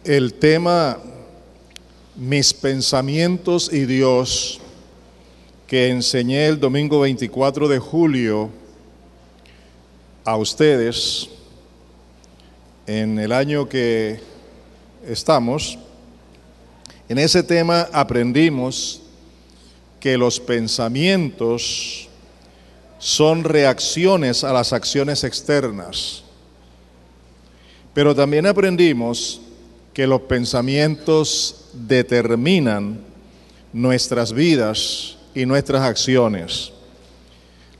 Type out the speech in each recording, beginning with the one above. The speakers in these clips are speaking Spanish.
El tema Mis pensamientos y Dios, que enseñé el domingo 24 de julio a ustedes en el año que estamos, en ese tema aprendimos que los pensamientos son reacciones a las acciones externas, pero también aprendimos que los pensamientos determinan nuestras vidas y nuestras acciones.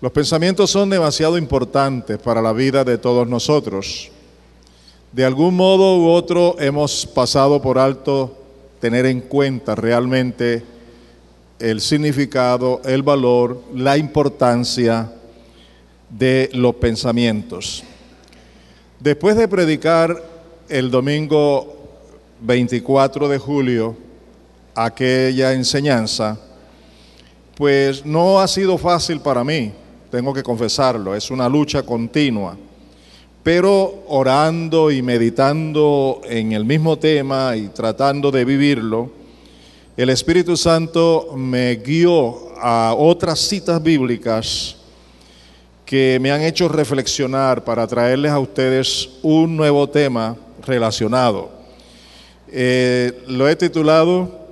Los pensamientos son demasiado importantes para la vida de todos nosotros. De algún modo u otro hemos pasado por alto tener en cuenta realmente el significado, el valor, la importancia de los pensamientos. Después de predicar el domingo 24 de julio aquella enseñanza, pues no ha sido fácil para mí, tengo que confesarlo, es una lucha continua, pero orando y meditando en el mismo tema y tratando de vivirlo, el Espíritu Santo me guió a otras citas bíblicas que me han hecho reflexionar para traerles a ustedes un nuevo tema relacionado. Lo he titulado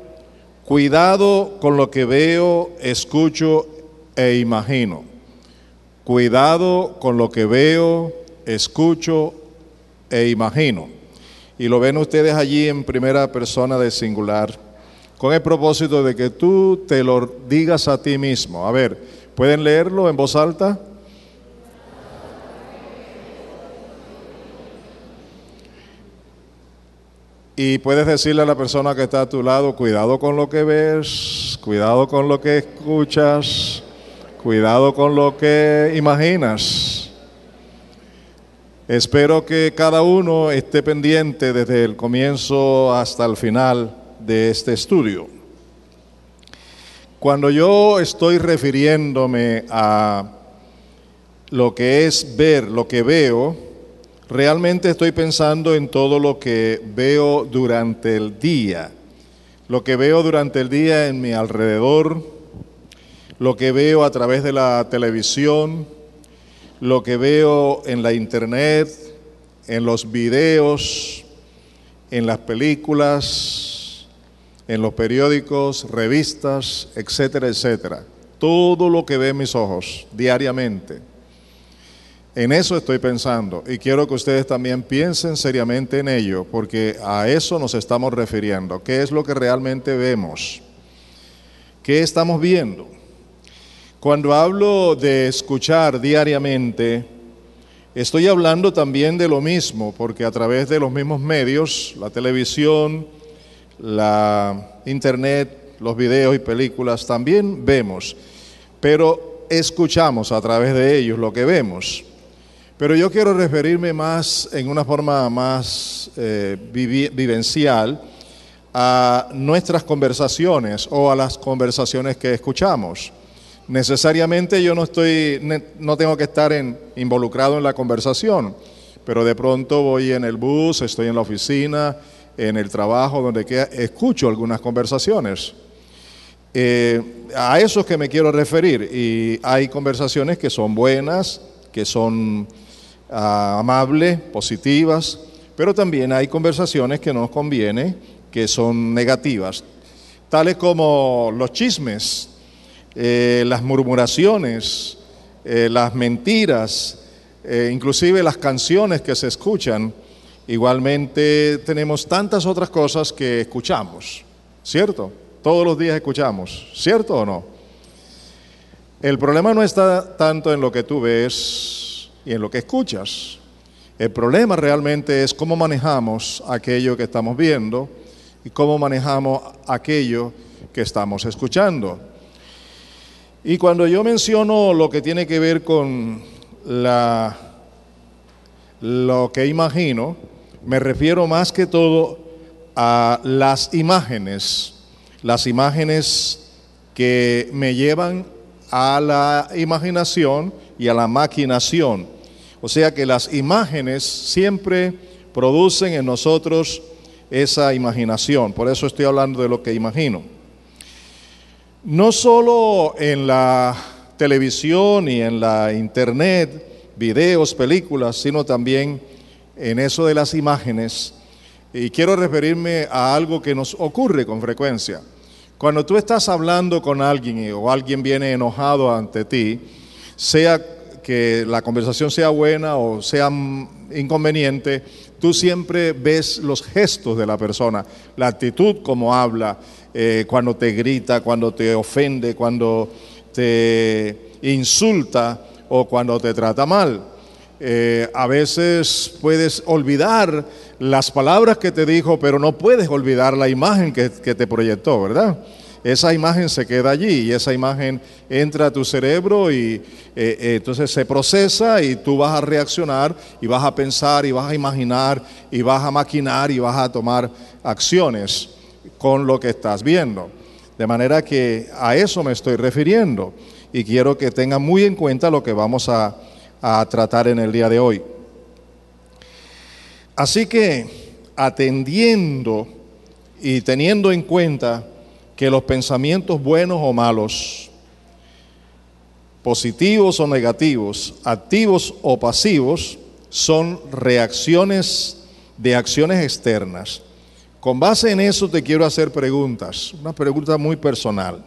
Cuidado con lo que veo, escucho e imagino. Cuidado con lo que veo, escucho e imagino. Y lo ven ustedes allí en primera persona de singular, con el propósito de que tú te lo digas a ti mismo. A ver, ¿pueden leerlo en voz alta? Y puedes decirle a la persona que está a tu lado, cuidado con lo que ves, cuidado con lo que escuchas, cuidado con lo que imaginas. Espero que cada uno esté pendiente desde el comienzo hasta el final de este estudio. Cuando yo estoy refiriéndome a lo que es ver, lo que veo, realmente estoy pensando en todo lo que veo durante el día, lo que veo durante el día en mi alrededor, lo que veo a través de la televisión, lo que veo en la internet, en los videos, en las películas, en los periódicos, revistas, etcétera, etcétera. Todo lo que ven mis ojos diariamente. En eso estoy pensando y quiero que ustedes también piensen seriamente en ello, porque a eso nos estamos refiriendo. ¿Qué es lo que realmente vemos? ¿Qué estamos viendo? Cuando hablo de escuchar diariamente, estoy hablando también de lo mismo, porque a través de los mismos medios, la televisión, la internet, los videos y películas, también vemos, pero escuchamos a través de ellos lo que vemos. Pero yo quiero referirme más, en una forma más vivencial, a nuestras conversaciones o a las conversaciones que escuchamos. Necesariamente yo no tengo que estar involucrado en la conversación, pero de pronto voy en el bus, estoy en la oficina, en el trabajo, donde quiera, escucho algunas conversaciones. A eso es que me quiero referir, y hay conversaciones que son buenas, que son amables, positivas, pero también hay conversaciones que no nos conviene, que son negativas, tales como los chismes, las murmuraciones, las mentiras, inclusive las canciones que se escuchan. Igualmente tenemos tantas otras cosas que escuchamos, ¿cierto? Todos los días escuchamos, ¿cierto o no? El problema no está tanto en lo que tú ves y en lo que escuchas. El problema realmente es cómo manejamos aquello que estamos viendo y cómo manejamos aquello que estamos escuchando. Y cuando yo menciono lo que tiene que ver con lo que imagino, me refiero más que todo a las imágenes que me llevan a la imaginación y a la maquinación. O sea que las imágenes siempre producen en nosotros esa imaginación. Por eso estoy hablando de lo que imagino. No solo en la televisión y en la internet, videos, películas, sino también en eso de las imágenes. Y quiero referirme a algo que nos ocurre con frecuencia. Cuando tú estás hablando con alguien o alguien viene enojado ante ti, sea que la conversación sea buena o sea inconveniente, tú siempre ves los gestos de la persona, la actitud como habla, cuando te grita, cuando te ofende, cuando te insulta o cuando te trata mal. A veces puedes olvidar las palabras que te dijo, pero no puedes olvidar la imagen que te proyectó, ¿verdad? Esa imagen se queda allí y esa imagen entra a tu cerebro y entonces se procesa y tú vas a reaccionar y vas a pensar y vas a imaginar y vas a maquinar y vas a tomar acciones con lo que estás viendo. De manera que a eso me estoy refiriendo y quiero que tengan muy en cuenta lo que vamos a tratar en el día de hoy. Así que atendiendo y teniendo en cuenta que los pensamientos buenos o malos, positivos o negativos, activos o pasivos, son reacciones de acciones externas. Con base en eso te quiero hacer preguntas, una pregunta muy personal.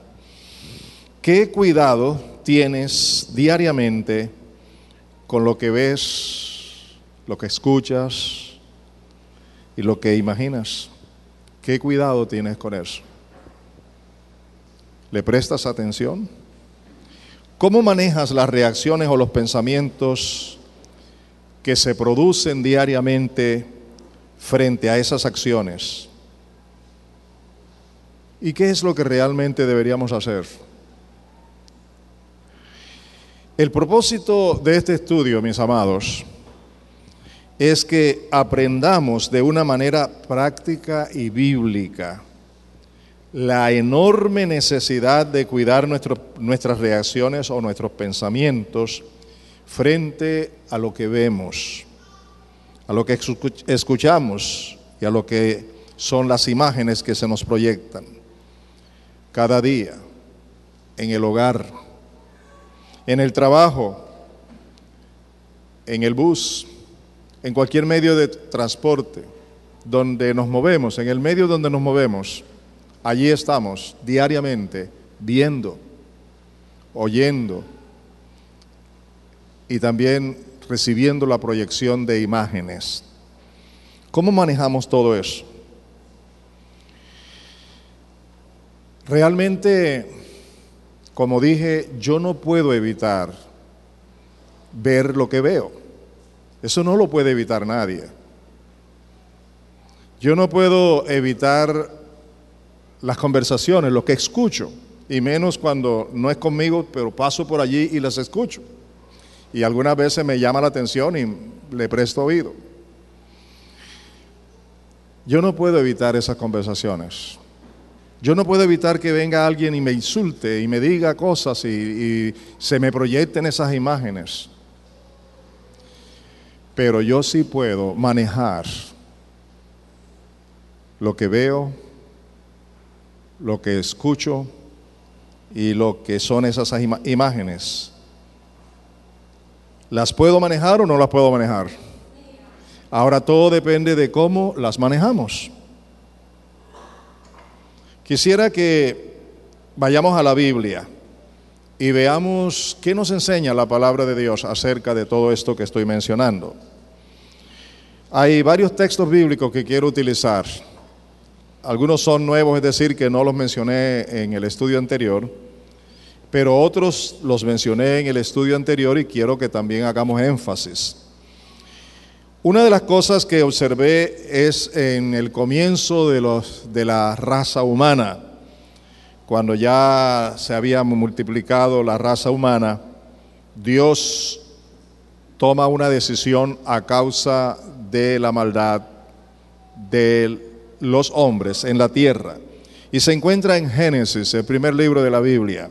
¿Qué cuidado tienes diariamente con lo que ves, lo que escuchas y lo que imaginas? ¿Qué cuidado tienes con eso? ¿Le prestas atención? ¿Cómo manejas las reacciones o los pensamientos que se producen diariamente frente a esas acciones? ¿Y qué es lo que realmente deberíamos hacer? El propósito de este estudio, mis amados, es que aprendamos de una manera práctica y bíblica la enorme necesidad de cuidar nuestras reacciones o nuestros pensamientos frente a lo que vemos, a lo que escuchamos y a lo que son las imágenes que se nos proyectan cada día, en el hogar, en el trabajo, en el bus, en cualquier medio de transporte donde nos movemos, en el medio donde nos movemos. Allí estamos diariamente viendo, oyendo y también recibiendo la proyección de imágenes. ¿Cómo manejamos todo eso? Realmente, como dije, yo no puedo evitar ver lo que veo. Eso no lo puede evitar nadie. Yo no puedo evitar las conversaciones, lo que escucho, y menos cuando no es conmigo, pero paso por allí y las escucho. Y algunas veces me llama la atención y le presto oído. Yo no puedo evitar esas conversaciones. Yo no puedo evitar que venga alguien y me insulte y me diga cosas y se me proyecten esas imágenes. Pero yo sí puedo manejar lo que veo, lo que escucho y lo que son esas imágenes. ¿Las puedo manejar o no las puedo manejar? Ahora todo depende de cómo las manejamos. Quisiera que vayamos a la Biblia y veamos qué nos enseña la palabra de Dios acerca de todo esto que estoy mencionando. Hay varios textos bíblicos que quiero utilizar. Algunos son nuevos, es decir, que no los mencioné en el estudio anterior, pero otros los mencioné en el estudio anterior y quiero que también hagamos énfasis. Una de las cosas que observé es en el comienzo de la raza humana, cuando ya se había multiplicado la raza humana, Dios toma una decisión a causa de la maldad de los hombres en la tierra. Y se encuentra en Génesis, el primer libro de la Biblia,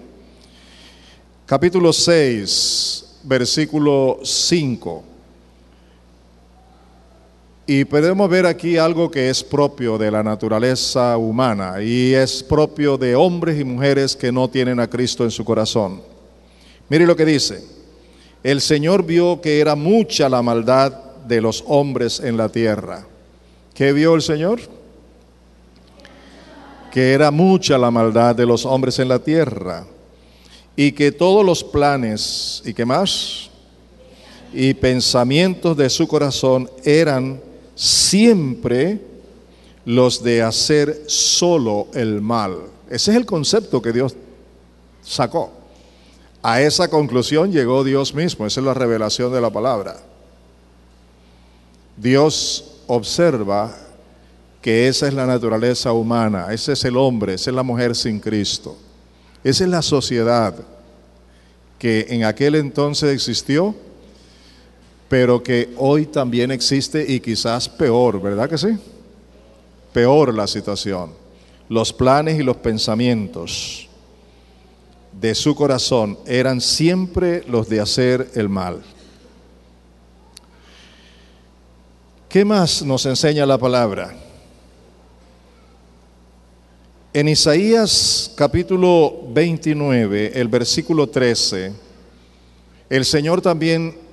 capítulo 6, versículo 5. Y podemos ver aquí algo que es propio de la naturaleza humana y es propio de hombres y mujeres que no tienen a Cristo en su corazón. Mire lo que dice: el Señor vio que era mucha la maldad de los hombres en la tierra. ¿Qué vio el Señor? Que era mucha la maldad de los hombres en la tierra y que todos los planes, ¿y qué más? Y pensamientos de su corazón eran siempre los de hacer solo el mal. Ese es el concepto que Dios sacó. A esa conclusión llegó Dios mismo. Esa es la revelación de la palabra. Dios observa que esa es la naturaleza humana, ese es el hombre, esa es la mujer sin Cristo. Esa es la sociedad que en aquel entonces existió, pero que hoy también existe y quizás peor, ¿verdad que sí? Peor la situación. Los planes y los pensamientos de su corazón eran siempre los de hacer el mal. ¿Qué más nos enseña la palabra? En Isaías capítulo 29, el versículo 13, el Señor también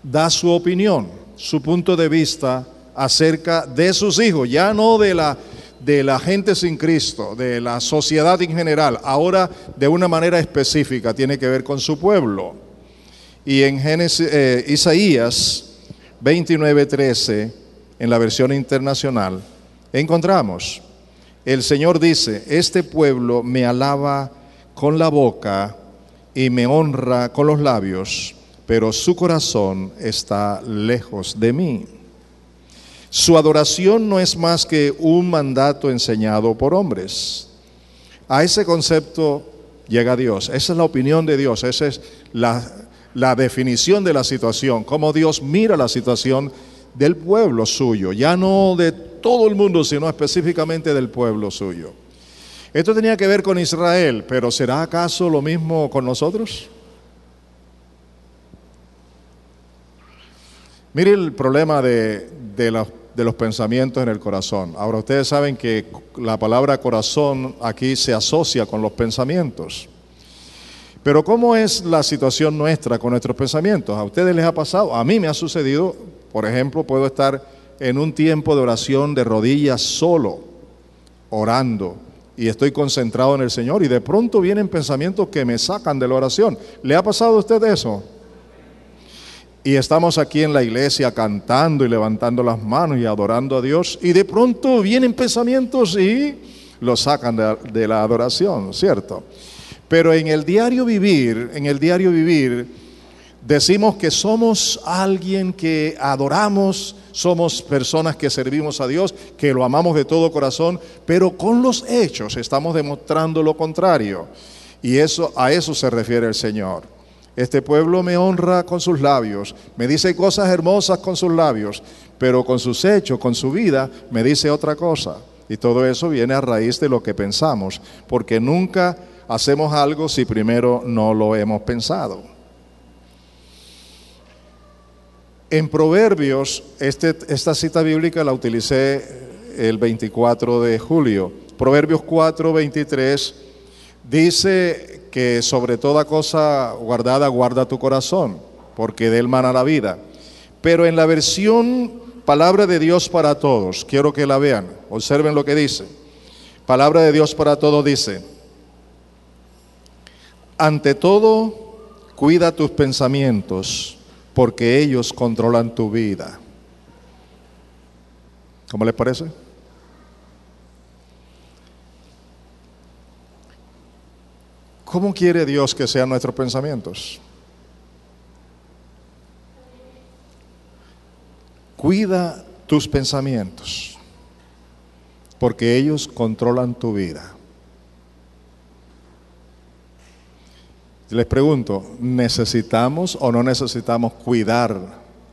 da su opinión, su punto de vista acerca de sus hijos, ya no de la gente sin Cristo, de la sociedad en general, ahora de una manera específica, tiene que ver con su pueblo. Y en Isaías 29:13, en la versión internacional, encontramos: el Señor dice, este pueblo me alaba con la boca y me honra con los labios, pero su corazón está lejos de mí. Su adoración no es más que un mandato enseñado por hombres. A ese concepto llega Dios. Esa es la opinión de Dios. Esa es la definición de la situación, cómo Dios mira la situación del pueblo suyo, ya no de todo el mundo, sino específicamente del pueblo suyo. Esto tenía que ver con Israel, pero ¿será acaso lo mismo con nosotros? Mire el problema de los pensamientos en el corazón. Ahora ustedes saben que la palabra corazón aquí se asocia con los pensamientos. Pero ¿cómo es la situación nuestra con nuestros pensamientos? ¿A ustedes les ha pasado? A mí me ha sucedido, por ejemplo, puedo estar en un tiempo de oración de rodillas solo, orando, y estoy concentrado en el Señor, y de pronto vienen pensamientos que me sacan de la oración. ¿Le ha pasado a usted eso? Y estamos aquí en la iglesia cantando y levantando las manos y adorando a Dios, y de pronto vienen pensamientos y los sacan de la adoración, ¿cierto? Pero en el diario vivir, decimos que somos alguien que adoramos, somos personas que servimos a Dios, que lo amamos de todo corazón, pero con los hechos estamos demostrando lo contrario. Y a eso se refiere el Señor. Este pueblo me honra con sus labios, me dice cosas hermosas con sus labios, pero con sus hechos, con su vida, me dice otra cosa. Y todo eso viene a raíz de lo que pensamos, porque nunca hacemos algo si primero no lo hemos pensado. En Proverbios, esta cita bíblica la utilicé el 24 de julio. Proverbios 4:23 dice que sobre toda cosa guardada guarda tu corazón, porque de él mana la vida. Pero en la versión Palabra de Dios para Todos, quiero que la vean, observen lo que dice. Palabra de Dios para Todos dice: ante todo, cuida tus pensamientos, porque ellos controlan tu vida. ¿Cómo les parece? ¿Cómo quiere Dios que sean nuestros pensamientos? Cuida tus pensamientos, porque ellos controlan tu vida. Les pregunto, ¿necesitamos o no necesitamos cuidar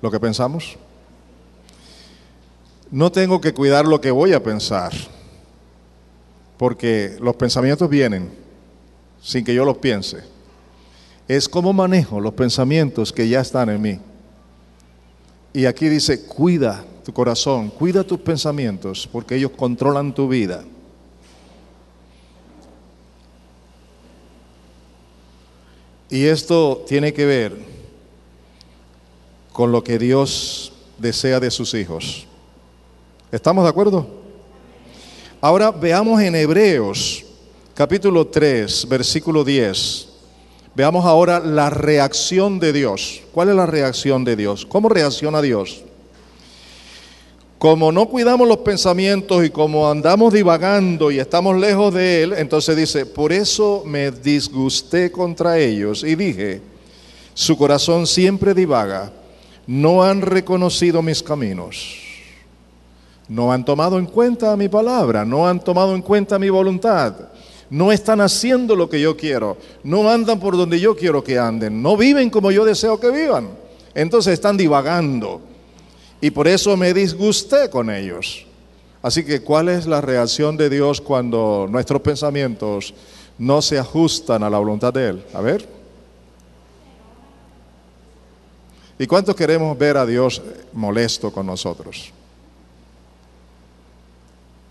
lo que pensamos? No tengo que cuidar lo que voy a pensar, porque los pensamientos vienen sin que yo los piense. Es cómo manejo los pensamientos que ya están en mí. Y aquí dice, cuida tu corazón, cuida tus pensamientos, porque ellos controlan tu vida. Y esto tiene que ver con lo que Dios desea de sus hijos. ¿Estamos de acuerdo? Ahora veamos en Hebreos, capítulo 3, versículo 10. Veamos ahora la reacción de Dios. ¿Cuál es la reacción de Dios? ¿Cómo reacciona Dios? Como no cuidamos los pensamientos y como andamos divagando y estamos lejos de Él, entonces dice, por eso me disgusté contra ellos y dije, su corazón siempre divaga, no han reconocido mis caminos, no han tomado en cuenta mi palabra, no han tomado en cuenta mi voluntad, no están haciendo lo que yo quiero, no andan por donde yo quiero que anden, no viven como yo deseo que vivan, entonces están divagando. Y por eso me disgusté con ellos. Así que, ¿cuál es la reacción de Dios cuando nuestros pensamientos no se ajustan a la voluntad de Él? A ver. ¿Y cuántos queremos ver a Dios molesto con nosotros?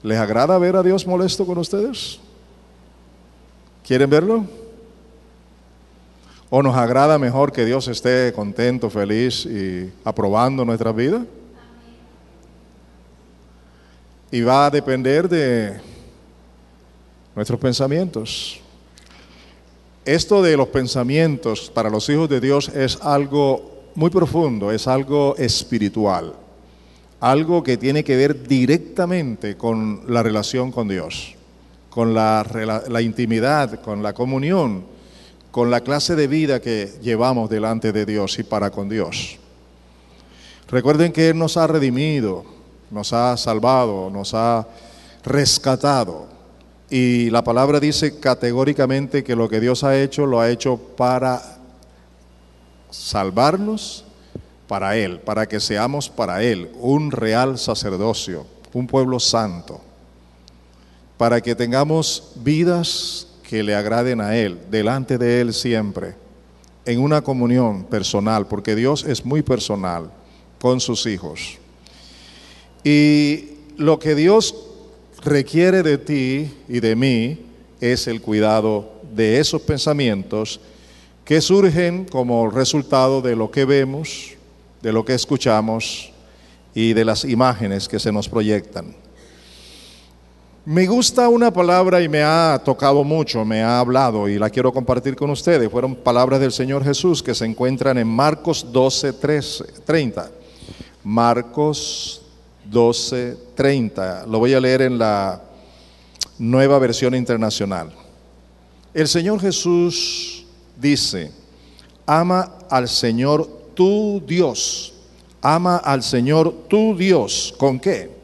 ¿Les agrada ver a Dios molesto con ustedes? ¿Quieren verlo? ¿O nos agrada mejor que Dios esté contento, feliz y aprobando nuestras vidas? Y va a depender de nuestros pensamientos. Esto de los pensamientos para los hijos de Dios es algo muy profundo, es algo espiritual, algo que tiene que ver directamente con la relación con Dios, con la intimidad, con la comunión, con la clase de vida que llevamos delante de Dios y para con Dios. Recuerden que Él nos ha redimido, nos ha salvado, nos ha rescatado. Y la palabra dice categóricamente que lo que Dios ha hecho, lo ha hecho para salvarnos para Él, para que seamos para Él un real sacerdocio, un pueblo santo, para que tengamos vidas que le agraden a Él, delante de Él siempre, en una comunión personal, porque Dios es muy personal con sus hijos. Y lo que Dios requiere de ti y de mí es el cuidado de esos pensamientos que surgen como resultado de lo que vemos, de lo que escuchamos y de las imágenes que se nos proyectan. Me gusta una palabra y me ha tocado mucho, me ha hablado y la quiero compartir con ustedes. Fueron palabras del Señor Jesús que se encuentran en Marcos 12:30. Marcos 12:30. Lo voy a leer en la Nueva Versión Internacional. El Señor Jesús dice, ama al Señor tu Dios. Ama al Señor tu Dios. ¿Con qué?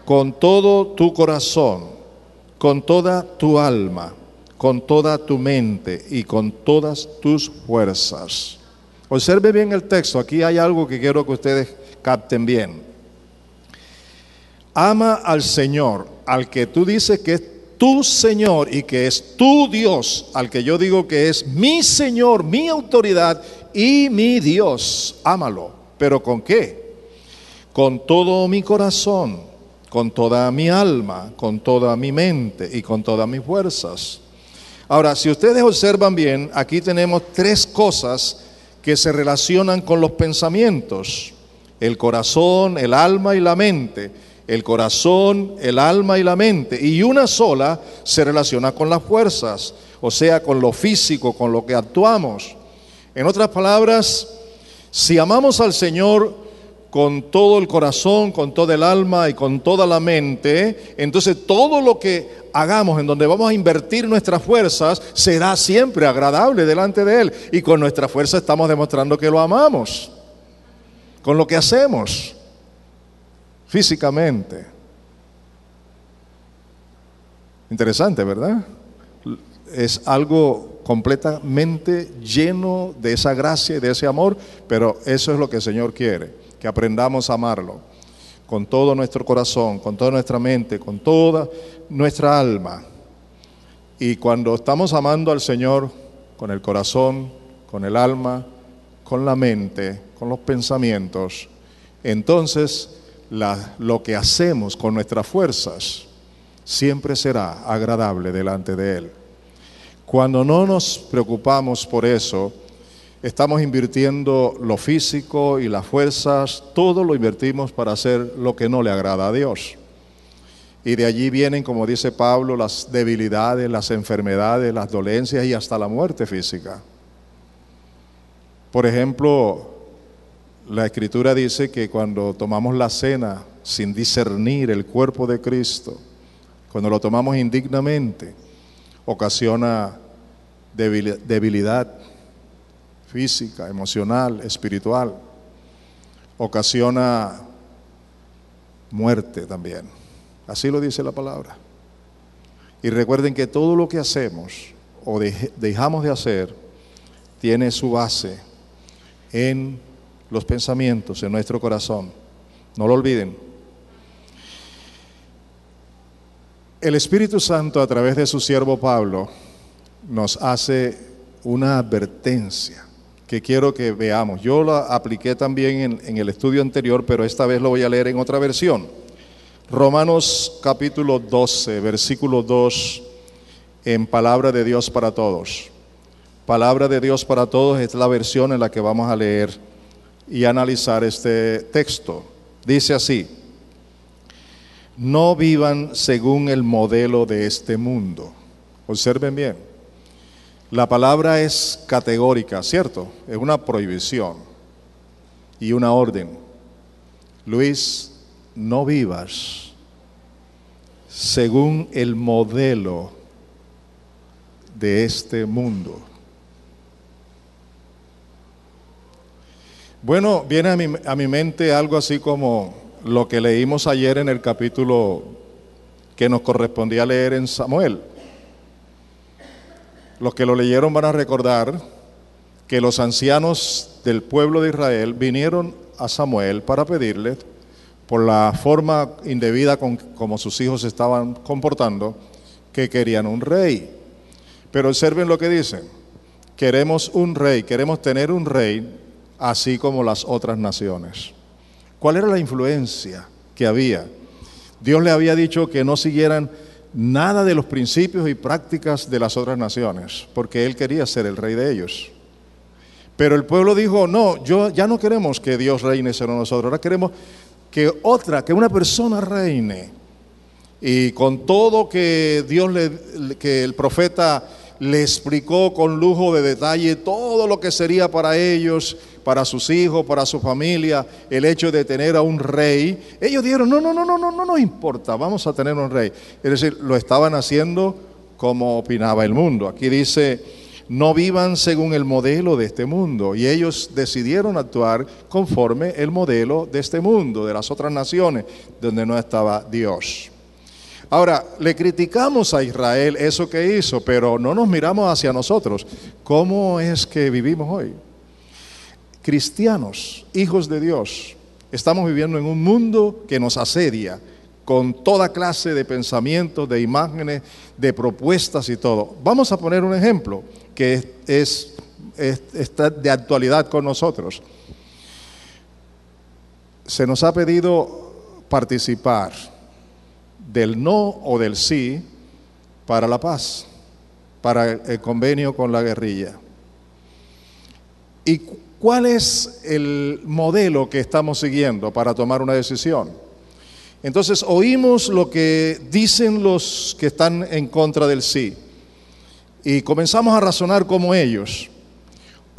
Con todo tu corazón, con toda tu alma, con toda tu mente y con todas tus fuerzas. Observe bien el texto. Aquí hay algo que quiero que ustedes capten bien. Ama al Señor, al que tú dices que es tu Señor y que es tu Dios, al que yo digo que es mi Señor, mi autoridad y mi Dios. Ámalo. ¿Pero con qué? Con todo mi corazón, con toda mi alma, con toda mi mente y con todas mis fuerzas. Ahora, si ustedes observan bien, aquí tenemos tres cosas que se relacionan con los pensamientos: el corazón, el alma y la mente. El corazón, el alma y la mente, y una sola se relaciona con las fuerzas, o sea, con lo físico, con lo que actuamos. En otras palabras, si amamos al Señor con todo el corazón, con toda el alma y con toda la mente, entonces todo lo que hagamos, en donde vamos a invertir nuestras fuerzas, será siempre agradable delante de Él, y con nuestra fuerza estamos demostrando que lo amamos, con lo que hacemos físicamente. Interesante, ¿verdad? Es algo completamente lleno de esa gracia y de ese amor, pero eso es lo que el Señor quiere, que aprendamos a amarlo con todo nuestro corazón, con toda nuestra mente, con toda nuestra alma. Y cuando estamos amando al Señor con el corazón, con el alma, con la mente, con los pensamientos, entonces lo que hacemos con nuestras fuerzas siempre será agradable delante de Él. Cuando no nos preocupamos por eso, estamos invirtiendo lo físico y las fuerzas, todo lo invertimos para hacer lo que no le agrada a Dios. Y de allí vienen, como dice Pablo, las debilidades, las enfermedades, las dolencias y hasta la muerte física. Por ejemplo, la Escritura dice que cuando tomamos la cena sin discernir el cuerpo de Cristo, cuando lo tomamos indignamente, ocasiona debilidad física, emocional, espiritual, ocasiona muerte también. Así lo dice la palabra. Y recuerden que todo lo que hacemos o dejamos de hacer tiene su base en los pensamientos, en nuestro corazón. No lo olviden. El Espíritu Santo, a través de su siervo Pablo, nos hace una advertencia que quiero que veamos. Yo la apliqué también en el estudio anterior, pero esta vez lo voy a leer en otra versión. Romanos capítulo 12, versículo 2, en Palabra de Dios para Todos. Palabra de Dios para Todos es la versión en la que vamos a leer y analizar este texto. Dice así: no vivan según el modelo de este mundo. Observen bien. La palabra es categórica, ¿cierto? Es una prohibición y una orden. Luis, no vivas según el modelo de este mundo. Bueno, viene a mi mente algo así como lo que leímos ayer en el capítulo que nos correspondía leer en Samuel. Los que lo leyeron van a recordar que los ancianos del pueblo de Israel vinieron a Samuel para pedirle, por la forma indebida como sus hijos se estaban comportando, que querían un rey. Pero observen lo que dicen: queremos un rey, queremos tener un rey así como las otras naciones. ¿Cuál era la influencia que había? Dios le había dicho que no siguieran nada de los principios y prácticas de las otras naciones, porque Él quería ser el rey de ellos. Pero el pueblo dijo: no, ya no queremos que Dios reine sobre nosotros, ahora queremos que una persona reine. Y con todo que que el profeta le explicó con lujo de detalle todo lo que sería para ellos, para sus hijos, para su familia, el hecho de tener a un rey, ellos dijeron: no nos importa, vamos a tener un rey. Es decir, lo estaban haciendo como opinaba el mundo. Aquí dice: no vivan según el modelo de este mundo. Y ellos decidieron actuar conforme el modelo de este mundo, de las otras naciones, donde no estaba Dios. Ahora, le criticamos a Israel eso que hizo, pero no nos miramos hacia nosotros. ¿Cómo es que vivimos hoy? Cristianos, hijos de Dios, estamos viviendo en un mundo que nos asedia con toda clase de pensamientos, de imágenes, de propuestas y todo. Vamos a poner un ejemplo que está de actualidad con nosotros. Se nos ha pedido participar del no o del sí para la paz, para el convenio con la guerrilla. ¿Y cuál es el modelo que estamos siguiendo para tomar una decisión? Entonces oímos lo que dicen los que están en contra del sí y comenzamos a razonar como ellos,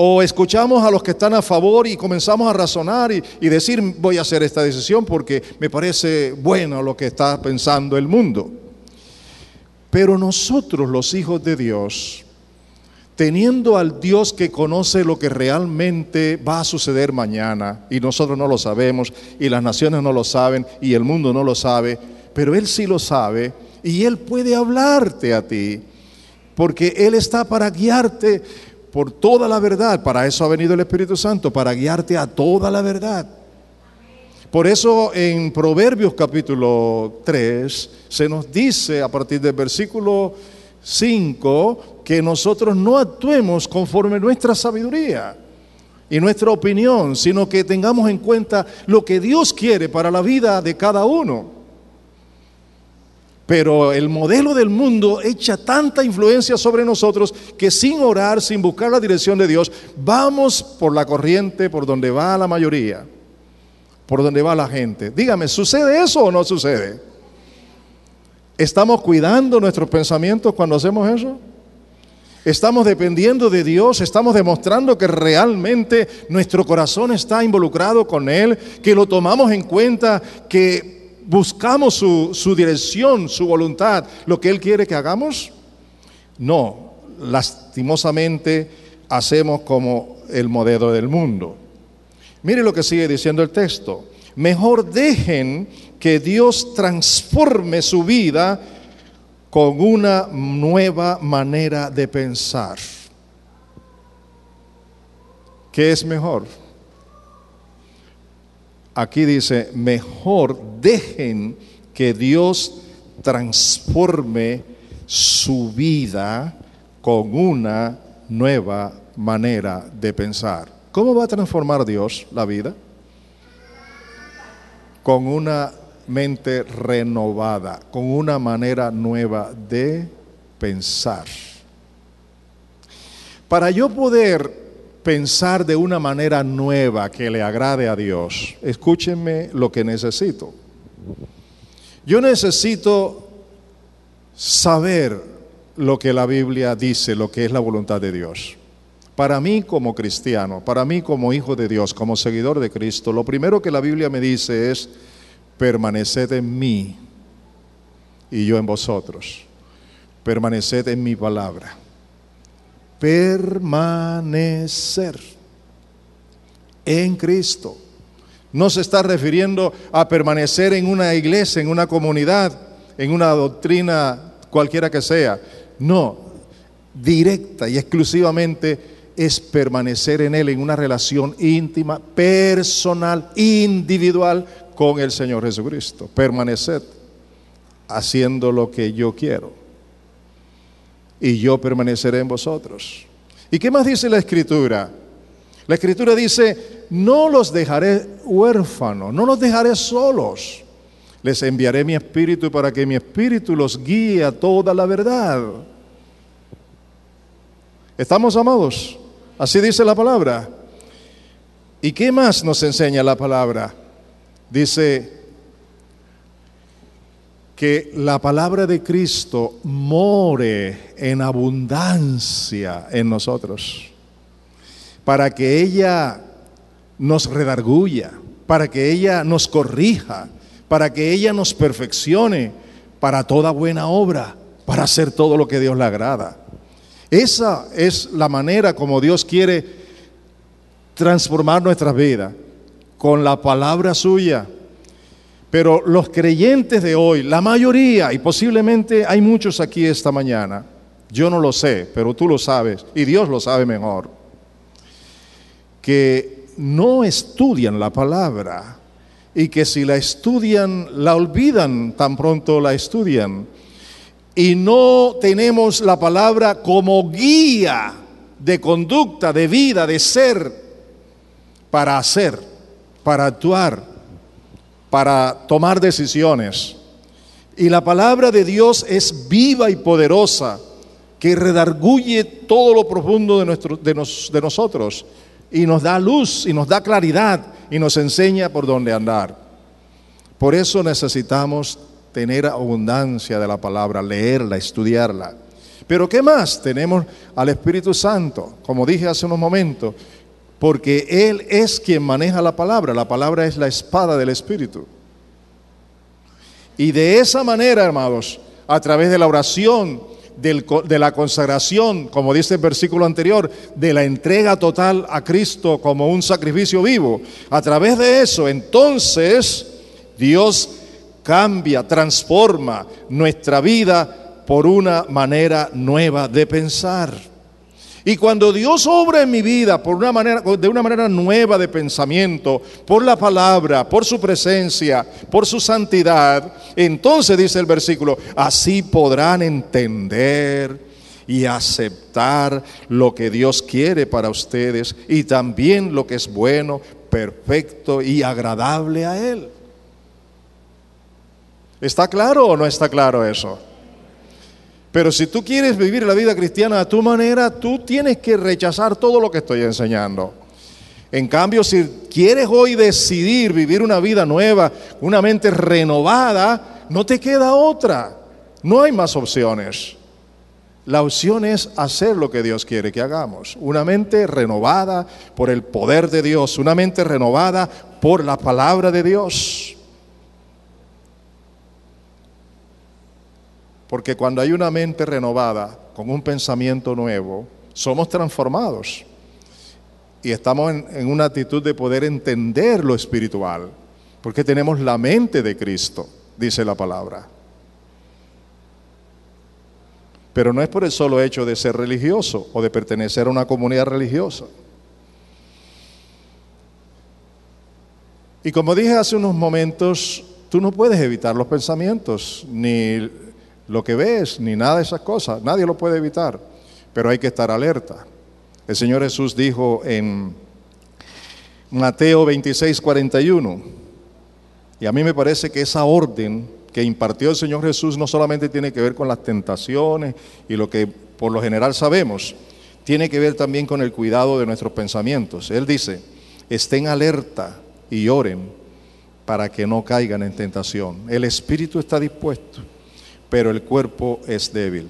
o escuchamos a los que están a favor y comenzamos a razonar y decir: voy a hacer esta decisión porque me parece bueno lo que está pensando el mundo. Pero nosotros, los hijos de Dios, teniendo al Dios que conoce lo que realmente va a suceder mañana, y nosotros no lo sabemos, y las naciones no lo saben, y el mundo no lo sabe, pero Él sí lo sabe, y Él puede hablarte a ti, porque Él está para guiarte por toda la verdad. Para eso ha venido el Espíritu Santo, para guiarte a toda la verdad. Por eso en Proverbios capítulo 3 se nos dice a partir del versículo 5 que nosotros no actuemos conforme nuestra sabiduría. y nuestra opinión, sino que tengamos en cuenta lo que Dios quiere para la vida de cada uno. Pero el modelo del mundo echa tanta influencia sobre nosotros que sin orar, sin buscar la dirección de Dios, vamos por la corriente por donde va la mayoría, por donde va la gente. Dígame, ¿sucede eso o no sucede? ¿Estamos cuidando nuestros pensamientos cuando hacemos eso? ¿Estamos dependiendo de Dios? ¿Estamos demostrando que realmente nuestro corazón está involucrado con Él? ¿Que lo tomamos en cuenta? ¿Que buscamos su dirección, su voluntad, lo que Él quiere que hagamos? No, lastimosamente hacemos como el modelo del mundo. Mire lo que sigue diciendo el texto. Mejor dejen que Dios transforme su vida con una nueva manera de pensar. ¿Qué es mejor? Aquí dice, mejor dejen que Dios transforme su vida con una nueva manera de pensar. ¿Cómo va a transformar Dios la vida? Con una mente renovada, con una manera nueva de pensar. Para yo poder pensar de una manera nueva que le agrade a Dios, escúchenme lo que necesito. Yo necesito saber lo que la Biblia dice, lo que es la voluntad de Dios. Para mí como cristiano, para mí como hijo de Dios, como seguidor de Cristo, lo primero que la Biblia me dice es: permaneced en mí y yo en vosotros. Permaneced en mi palabra. Permanecer en Cristo. No se está refiriendo a permanecer en una iglesia, en una comunidad, en una doctrina cualquiera que sea. No, directa y exclusivamente es permanecer en Él, en una relación íntima, personal, individual con el Señor Jesucristo. Permaneced haciendo lo que yo quiero, y yo permaneceré en vosotros. ¿Y qué más dice la Escritura? La Escritura dice: no los dejaré huérfanos, no los dejaré solos. Les enviaré mi espíritu para que mi espíritu los guíe a toda la verdad. ¿Estamos, amados? Así dice la palabra. ¿Y qué más nos enseña la palabra? Dice que la palabra de Cristo more en abundancia en nosotros, para que ella nos redarguya, para que ella nos corrija, para que ella nos perfeccione para toda buena obra, para hacer todo lo que Dios le agrada. Esa es la manera como Dios quiere transformar nuestras vidas, con la palabra suya. Pero los creyentes de hoy, la mayoría, y posiblemente hay muchos aquí esta mañana, yo no lo sé, pero tú lo sabes, y Dios lo sabe mejor, que no estudian la palabra, y que si la estudian, la olvidan tan pronto la estudian. Y no tenemos la palabra como guía de conducta, de vida, de ser, para hacer, para actuar, para tomar decisiones. Y la palabra de Dios es viva y poderosa, que redarguye todo lo profundo de nosotros, y nos da luz, y nos da claridad, y nos enseña por dónde andar. Por eso necesitamos tener abundancia de la palabra, leerla, estudiarla. Pero ¿qué más? Tenemos al Espíritu Santo, como dije hace unos momentos, porque Él es quien maneja la palabra es la espada del Espíritu. Y de esa manera, hermanos, a través de la oración, de la consagración, como dice el versículo anterior, de la entrega total a Cristo como un sacrificio vivo, a través de eso, entonces, Dios cambia, transforma nuestra vida por una manera nueva de pensar. Y cuando Dios obra en mi vida de una manera nueva de pensamiento, por la palabra, por su presencia, por su santidad, entonces dice el versículo: así podrán entender y aceptar lo que Dios quiere para ustedes y también lo que es bueno, perfecto y agradable a Él. ¿Está claro o no está claro eso? Pero si tú quieres vivir la vida cristiana a tu manera, tú tienes que rechazar todo lo que estoy enseñando. En cambio, si quieres hoy decidir vivir una vida nueva, una mente renovada, no te queda otra. No hay más opciones. La opción es hacer lo que Dios quiere que hagamos. Una mente renovada por el poder de Dios, una mente renovada por la palabra de Dios. Porque cuando hay una mente renovada, con un pensamiento nuevo, somos transformados. Y estamos en una actitud de poder entender lo espiritual. Porque tenemos la mente de Cristo, dice la palabra. Pero no es por el solo hecho de ser religioso o de pertenecer a una comunidad religiosa. Y como dije hace unos momentos, tú no puedes evitar los pensamientos, ni lo que ves, ni nada de esas cosas. Nadie lo puede evitar, pero hay que estar alerta. El Señor Jesús dijo en Mateo 26:41, y a mí me parece que esa orden que impartió el Señor Jesús no solamente tiene que ver con las tentaciones y lo que por lo general sabemos, tiene que ver también con el cuidado de nuestros pensamientos. Él dice, estén alerta y oren para que no caigan en tentación. El espíritu está dispuesto, pero el cuerpo es débil.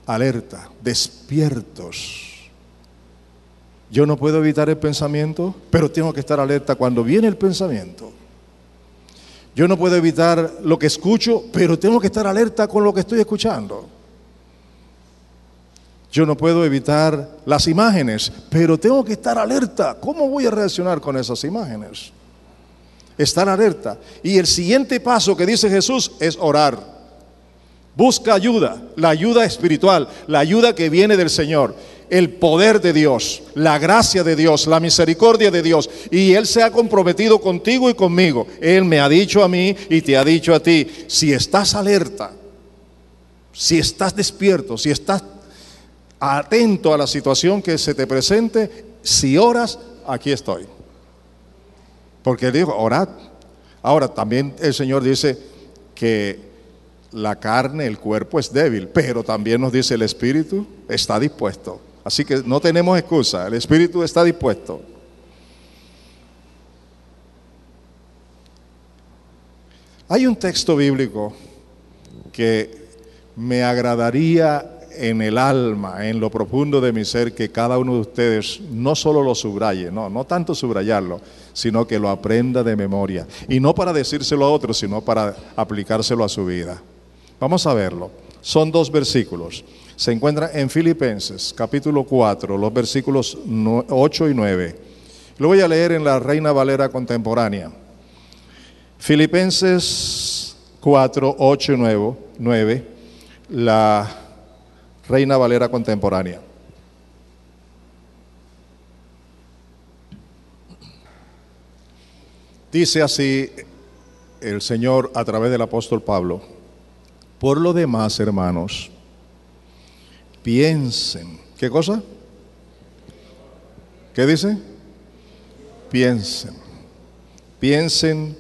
Alerta, despiertos. Yo no puedo evitar el pensamiento, pero tengo que estar alerta cuando viene el pensamiento. Yo no puedo evitar lo que escucho, pero tengo que estar alerta con lo que estoy escuchando. Yo no puedo evitar las imágenes, pero tengo que estar alerta. ¿Cómo voy a reaccionar con esas imágenes? Estar alerta. Y el siguiente paso que dice Jesús es orar. Busca ayuda, la ayuda espiritual, la ayuda que viene del Señor. El poder de Dios, la gracia de Dios, la misericordia de Dios. Y Él se ha comprometido contigo y conmigo. Él me ha dicho a mí y te ha dicho a ti, si estás alerta, si estás despierto, si estás atento a la situación que se te presente, si oras, aquí estoy. Porque Él dijo, orad. Ahora también el Señor dice que la carne, el cuerpo es débil, pero también nos dice el espíritu está dispuesto. Así que no tenemos excusa, el espíritu está dispuesto. Hay un texto bíblico que me agradaría en el alma, en lo profundo de mi ser, que cada uno de ustedes no solo lo subraye, no tanto subrayarlo, sino que lo aprenda de memoria. Y no para decírselo a otros, sino para aplicárselo a su vida. Vamos a verlo. Son 2 versículos. Se encuentra en Filipenses, capítulo 4, los versículos 8 y 9. Lo voy a leer en la Reina Valera contemporánea. Filipenses 4, 8 y 9, la Reina Valera contemporánea. Dice así el Señor a través del apóstol Pablo: por lo demás, hermanos, piensen. ¿Qué cosa? ¿Qué dice? Piensen. Piensen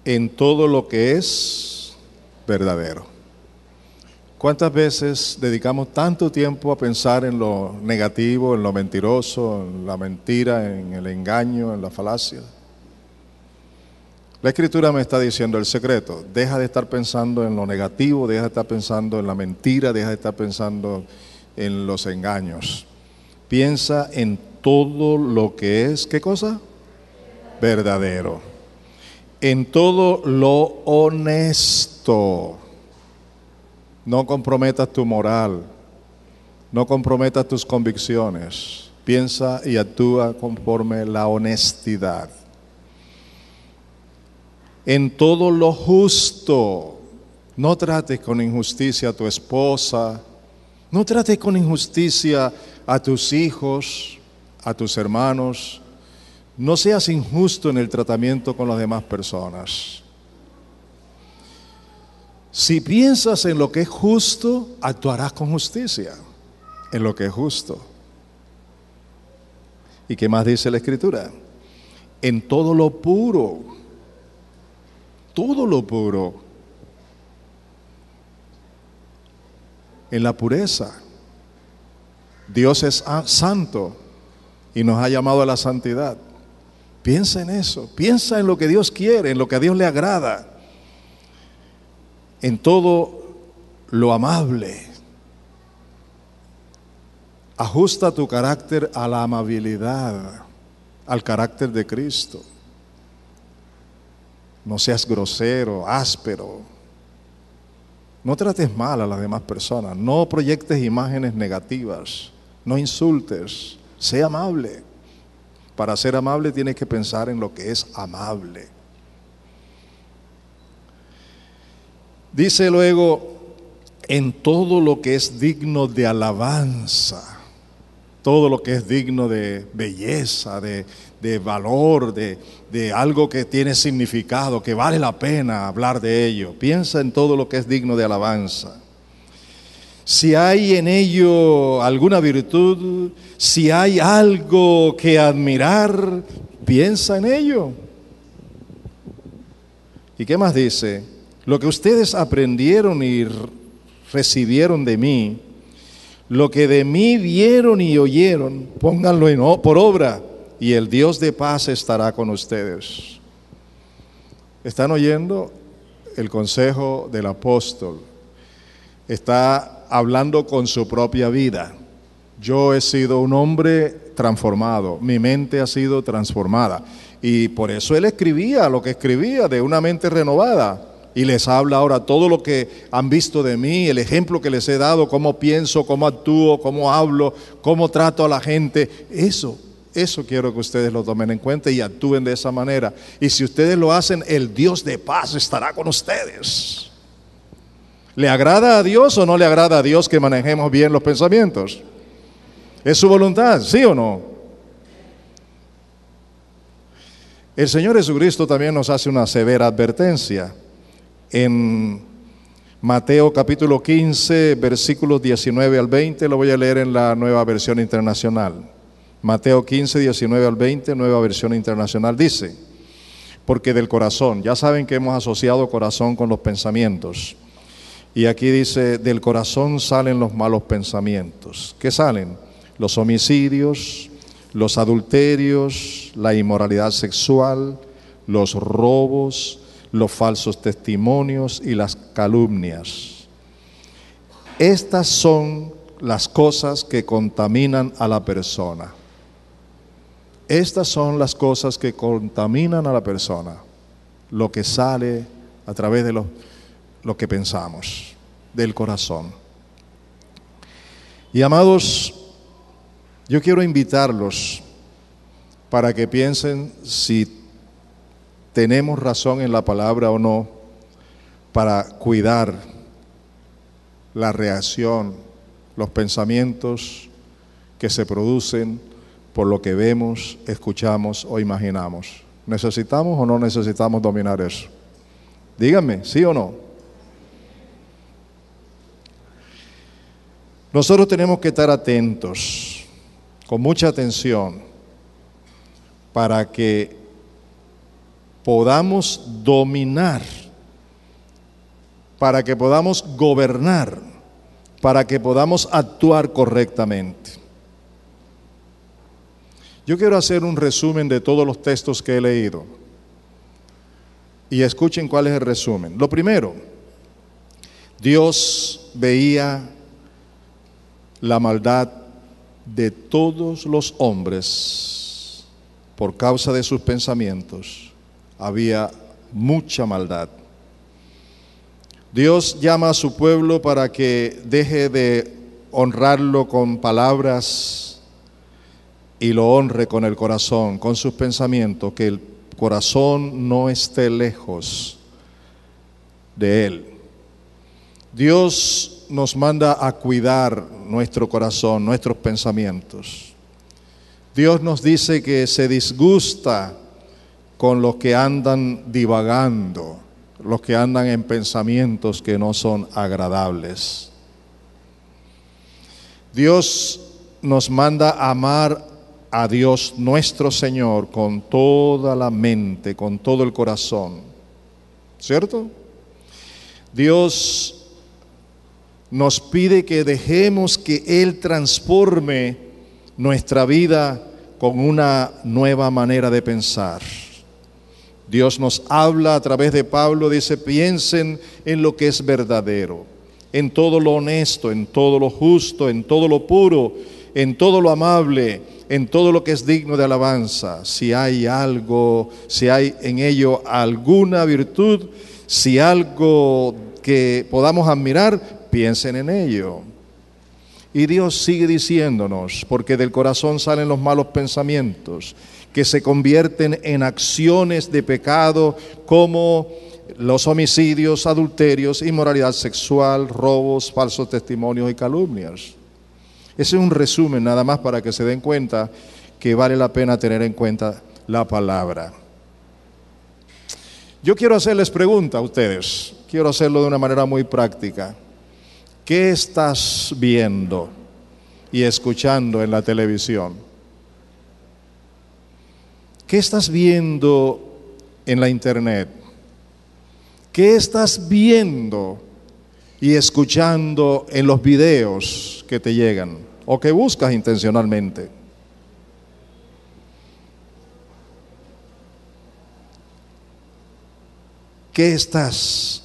en todo lo que es verdadero. ¿Cuántas veces dedicamos tanto tiempo a pensar en lo negativo, en lo mentiroso, en la mentira, en el engaño, en la falacia? La Escritura me está diciendo el secreto: deja de estar pensando en lo negativo, deja de estar pensando en la mentira, deja de estar pensando en los engaños. Piensa en todo lo que es, ¿qué cosa? Verdadero. En todo lo honesto. No comprometas tu moral, no comprometas tus convicciones. Piensa y actúa conforme la honestidad. En todo lo justo. No trates con injusticia a tu esposa, no trates con injusticia a tus hijos, a tus hermanos. No seas injusto en el tratamiento con las demás personas. Si piensas en lo que es justo, actuarás con justicia, en lo que es justo. ¿Y qué más dice la Escritura? En todo lo puro, en la pureza. Dios es santo y nos ha llamado a la santidad. Piensa en eso, piensa en lo que Dios quiere, en lo que a Dios le agrada, en todo lo amable. Ajusta tu carácter a la amabilidad, al carácter de Cristo. No seas grosero, áspero. No trates mal a las demás personas. No proyectes imágenes negativas. No insultes. Sé amable. Para ser amable tienes que pensar en lo que es amable. Dice luego, en todo lo que es digno de alabanza, todo lo que es digno de belleza, de valor, de algo que tiene significado, que vale la pena hablar de ello. Piensa en todo lo que es digno de alabanza. Si hay en ello alguna virtud, si hay algo que admirar, piensa en ello. ¿Y qué más dice? Lo que ustedes aprendieron y recibieron de mí, lo que de mí vieron y oyeron, pónganlo por obra, y el Dios de paz estará con ustedes. ¿Están oyendo el consejo del apóstol? Está hablando con su propia vida. Yo he sido un hombre transformado, mi mente ha sido transformada, y por eso él escribía lo que escribía, de una mente renovada. Y les habla ahora todo lo que han visto de mí, el ejemplo que les he dado, cómo pienso, cómo actúo, cómo hablo, cómo trato a la gente. Eso quiero que ustedes lo tomen en cuenta y actúen de esa manera. Y si ustedes lo hacen, el Dios de paz estará con ustedes. ¿Le agrada a Dios o no le agrada a Dios que manejemos bien los pensamientos? ¿Es su voluntad, sí o no? El Señor Jesucristo también nos hace una severa advertencia. En Mateo capítulo 15, versículos 19 al 20, lo voy a leer en la Nueva Versión Internacional. Mateo 15, 19 al 20, Nueva Versión Internacional, dice: porque del corazón, ya saben que hemos asociado corazón con los pensamientos. Y aquí dice, del corazón salen los malos pensamientos. ¿Qué salen? Los homicidios, los adulterios, la inmoralidad sexual, los robos, los falsos testimonios y las calumnias. Estas son las cosas que contaminan a la persona. Estas son las cosas que contaminan a la persona. Lo que sale a través de lo que pensamos, del corazón. Y amados, yo quiero invitarlos para que piensen si tenemos razón en la palabra o no, para cuidar la reacción, los pensamientos que se producen por lo que vemos, escuchamos o imaginamos. ¿Necesitamos o no necesitamos dominar eso? Díganme, ¿sí o no? Nosotros tenemos que estar atentos, con mucha atención, para que podamos dominar, para que podamos gobernar, para que podamos actuar correctamente. Yo quiero hacer un resumen de todos los textos que he leído. Y escuchen cuál es el resumen. Lo primero, Dios veía la maldad de todos los hombres por causa de sus pensamientos. Había mucha maldad. Dios llama a su pueblo para que deje de honrarlo con palabras y lo honre con el corazón, con sus pensamientos, que el corazón no esté lejos de Él. Dios nos manda a cuidar nuestro corazón, nuestros pensamientos. Dios nos dice que se disgusta con los que andan divagando, los que andan en pensamientos que no son agradables. Dios nos manda a amar a Dios nuestro Señor con toda la mente, con todo el corazón, ¿cierto? Dios nos pide que dejemos que Él transforme nuestra vida con una nueva manera de pensar. Dios nos habla a través de Pablo, dice: piensen en lo que es verdadero, en todo lo honesto, en todo lo justo, en todo lo puro, en todo lo amable, en todo lo que es digno de alabanza. Si hay algo, si hay en ello alguna virtud, si algo que podamos admirar, piensen en ello. Y Dios sigue diciéndonos, porque del corazón salen los malos pensamientos, que se convierten en acciones de pecado, como los homicidios, adulterios, inmoralidad sexual, robos, falsos testimonios y calumnias. Ese es un resumen nada más para que se den cuenta que vale la pena tener en cuenta la palabra. Yo quiero hacerles pregunta a ustedes, quiero hacerlo de una manera muy práctica. ¿Qué estás viendo y escuchando en la televisión? ¿Qué estás viendo en la internet? ¿Qué estás viendo y escuchando en los videos que te llegan o que buscas intencionalmente? ¿Qué estás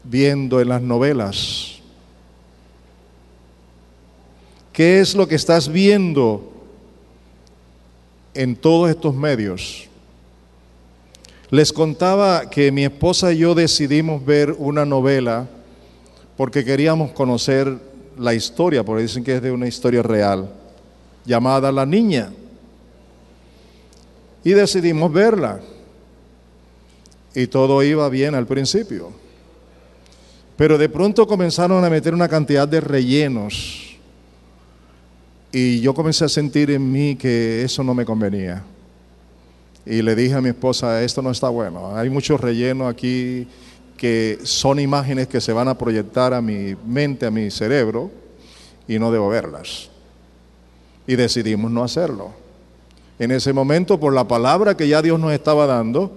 viendo en las novelas? ¿Qué es lo que estás viendo en todos estos medios? Les contaba que mi esposa y yo decidimos ver una novela porque queríamos conocer la historia, porque dicen que es de una historia real, llamada La Niña. Y decidimos verla. Y todo iba bien al principio. Pero de pronto comenzaron a meter una cantidad de rellenos. Y yo comencé a sentir en mí que eso no me convenía. Y le dije a mi esposa: esto no está bueno. Hay muchos rellenos aquí que son imágenes que se van a proyectar a mi mente, a mi cerebro, y no debo verlas. Y decidimos no hacerlo. En ese momento, por la palabra que ya Dios nos estaba dando,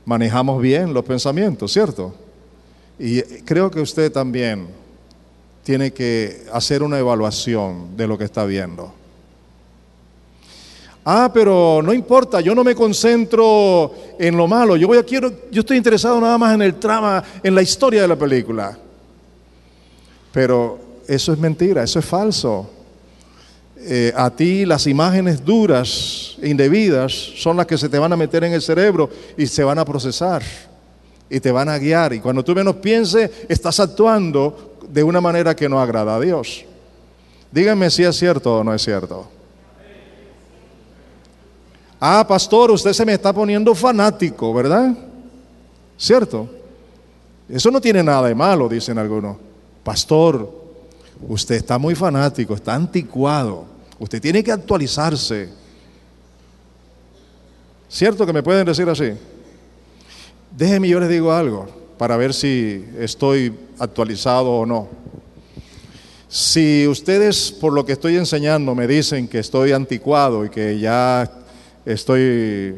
manejamos bien los pensamientos, ¿cierto? Y creo que usted también tiene que hacer una evaluación de lo que está viendo. Pero no importa, yo no me concentro en lo malo, yo estoy interesado nada más en el trama, en la historia de la película. Pero eso es mentira, eso es falso. A ti las imágenes duras, indebidas, son las que se te van a meter en el cerebro y se van a procesar y te van a guiar. Y cuando tú menos pienses, estás actuando de una manera que no agrada a Dios. Díganme si es cierto o no es cierto. Pastor, usted se me está poniendo fanático, ¿verdad? ¿Cierto? Eso no tiene nada de malo, dicen algunos. Pastor, usted está muy fanático, está anticuado. Usted tiene que actualizarse. ¿Cierto que me pueden decir así? Déjenme, yo les digo algo para ver si estoy actualizado o no. Si ustedes, por lo que estoy enseñando, me dicen que estoy anticuado y que ya estoy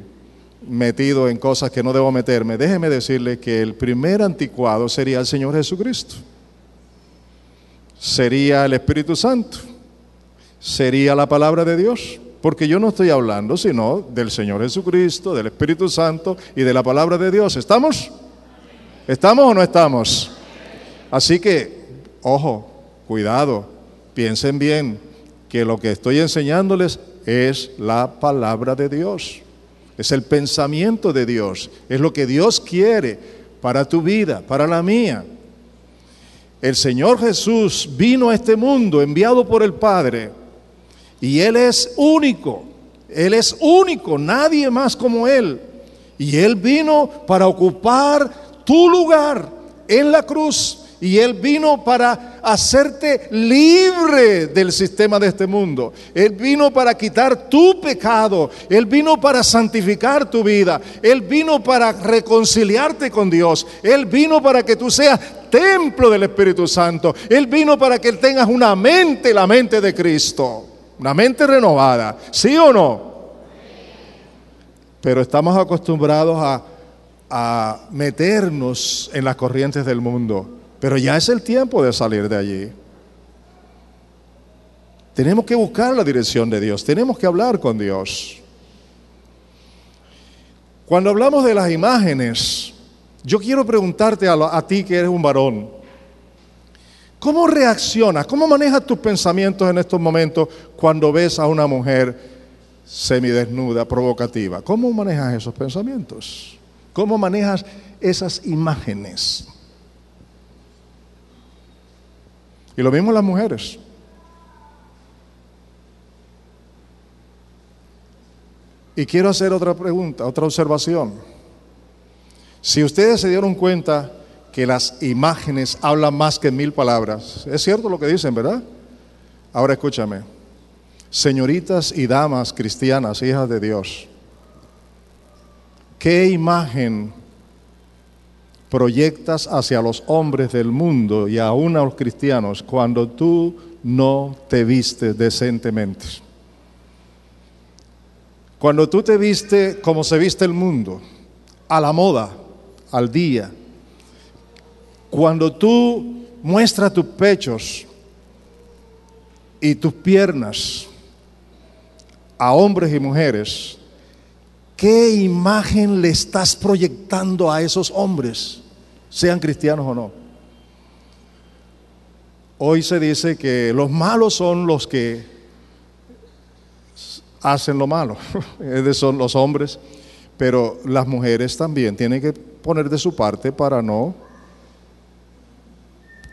metido en cosas que no debo meterme, déjenme decirle que el primer anticuado sería el Señor Jesucristo. Sería el Espíritu Santo. Sería la palabra de Dios. Porque yo no estoy hablando sino del Señor Jesucristo, del Espíritu Santo y de la palabra de Dios. ¿Estamos? ¿Estamos o no estamos? Así que, ojo, cuidado, piensen bien que lo que estoy enseñándoles es la palabra de Dios. Es el pensamiento de Dios. Es lo que Dios quiere para tu vida, para la mía. El Señor Jesús vino a este mundo enviado por el Padre y Él es único. Él es único, nadie más como Él. Y Él vino para ocupar tu lugar en la cruz. Y Él vino para hacerte libre del sistema de este mundo. Él vino para quitar tu pecado. Él vino para santificar tu vida. Él vino para reconciliarte con Dios. Él vino para que tú seas templo del Espíritu Santo. Él vino para que tengas una mente, la mente de Cristo. Una mente renovada. ¿Sí o no? Pero estamos acostumbrados a meternos en las corrientes del mundo. Pero ya es el tiempo de salir de allí. Tenemos que buscar la dirección de Dios. Tenemos que hablar con Dios. Cuando hablamos de las imágenes, yo quiero preguntarte a ti que eres un varón, ¿cómo reaccionas? ¿Cómo manejas tus pensamientos en estos momentos cuando ves a una mujer semidesnuda, provocativa? ¿Cómo manejas esos pensamientos? ¿Cómo manejas esas imágenes? Y lo mismo las mujeres. Y quiero hacer otra pregunta, otra observación. Si ustedes se dieron cuenta que las imágenes hablan más que 1000 palabras, es cierto lo que dicen, ¿verdad? Ahora escúchame. Señoritas y damas cristianas, hijas de Dios, ¿qué imagen proyectas hacia los hombres del mundo y aún a los cristianos cuando tú no te vistes decentemente? Cuando tú te vistes como se viste el mundo, a la moda, al día, cuando tú muestras tus pechos y tus piernas a hombres y mujeres, ¿qué imagen le estás proyectando a esos hombres, sean cristianos o no? Hoy se dice que los malos son los que hacen lo malo, son los hombres, pero las mujeres también tienen que poner de su parte para no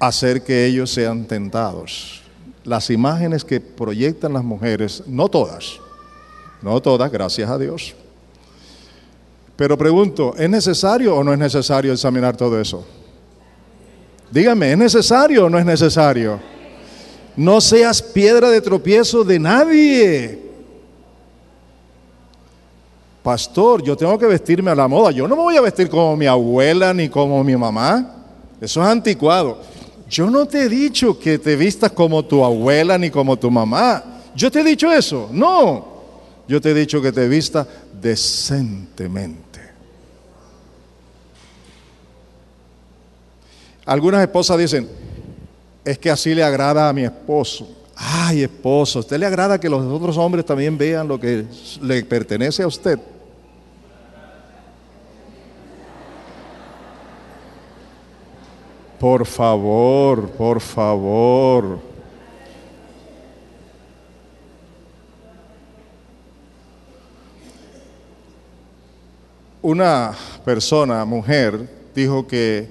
hacer que ellos sean tentados. Las imágenes que proyectan las mujeres, no todas, gracias a Dios. Pero pregunto, ¿es necesario o no es necesario examinar todo eso? Dígame, ¿es necesario o no es necesario? No seas piedra de tropiezo de nadie. Pastor, yo tengo que vestirme a la moda. Yo no me voy a vestir como mi abuela ni como mi mamá. Eso es anticuado. Yo no te he dicho que te vistas como tu abuela ni como tu mamá. ¿Yo te he dicho eso? No. Yo te he dicho que te vistas decentemente. Algunas esposas dicen, es que así le agrada a mi esposo. Ay, esposo, ¿a usted le agrada que los otros hombres también vean lo que le pertenece a usted? Por favor, por favor. Una persona, mujer, dijo que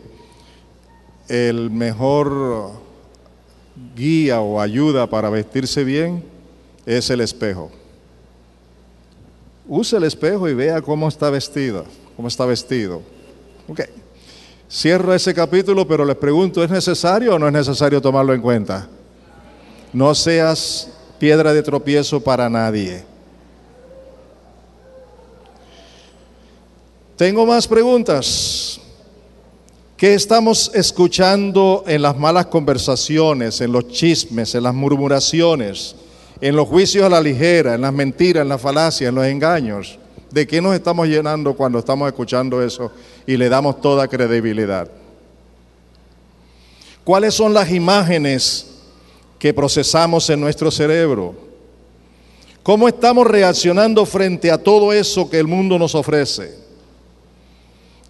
el mejor guía o ayuda para vestirse bien es el espejo. Use el espejo y vea cómo está vestida, cómo está vestido. Ok. Cierro ese capítulo, pero les pregunto, ¿es necesario o no es necesario tomarlo en cuenta? No seas piedra de tropiezo para nadie. Tengo más preguntas. ¿Qué estamos escuchando en las malas conversaciones, en los chismes, en las murmuraciones, en los juicios a la ligera, en las mentiras, en las falacias, en los engaños? ¿De qué nos estamos llenando cuando estamos escuchando eso y le damos toda credibilidad? ¿Cuáles son las imágenes que procesamos en nuestro cerebro? ¿Cómo estamos reaccionando frente a todo eso que el mundo nos ofrece?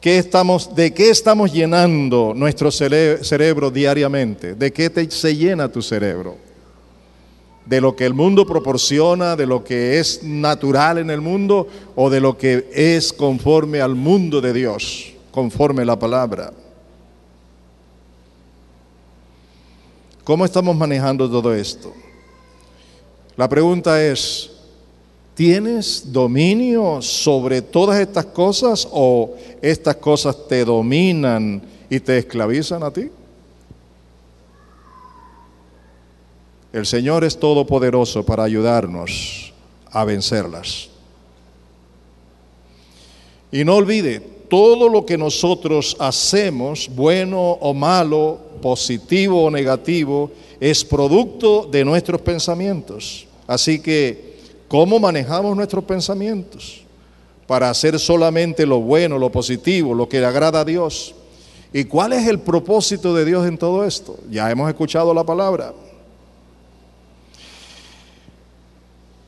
¿De qué estamos llenando nuestro cerebro diariamente? ¿De qué se llena tu cerebro? ¿De lo que el mundo proporciona, de lo que es natural en el mundo o de lo que es conforme al mundo de Dios, conforme a la palabra? ¿Cómo estamos manejando todo esto? La pregunta es, ¿tienes dominio sobre todas estas cosas o estas cosas te dominan y te esclavizan a ti? El Señor es todopoderoso para ayudarnos a vencerlas. Y no olvide, todo lo que nosotros hacemos, bueno o malo, positivo o negativo, es producto de nuestros pensamientos. Así que, ¿cómo manejamos nuestros pensamientos? Para hacer solamente lo bueno, lo positivo, lo que le agrada a Dios. ¿Y cuál es el propósito de Dios en todo esto? Ya hemos escuchado la palabra.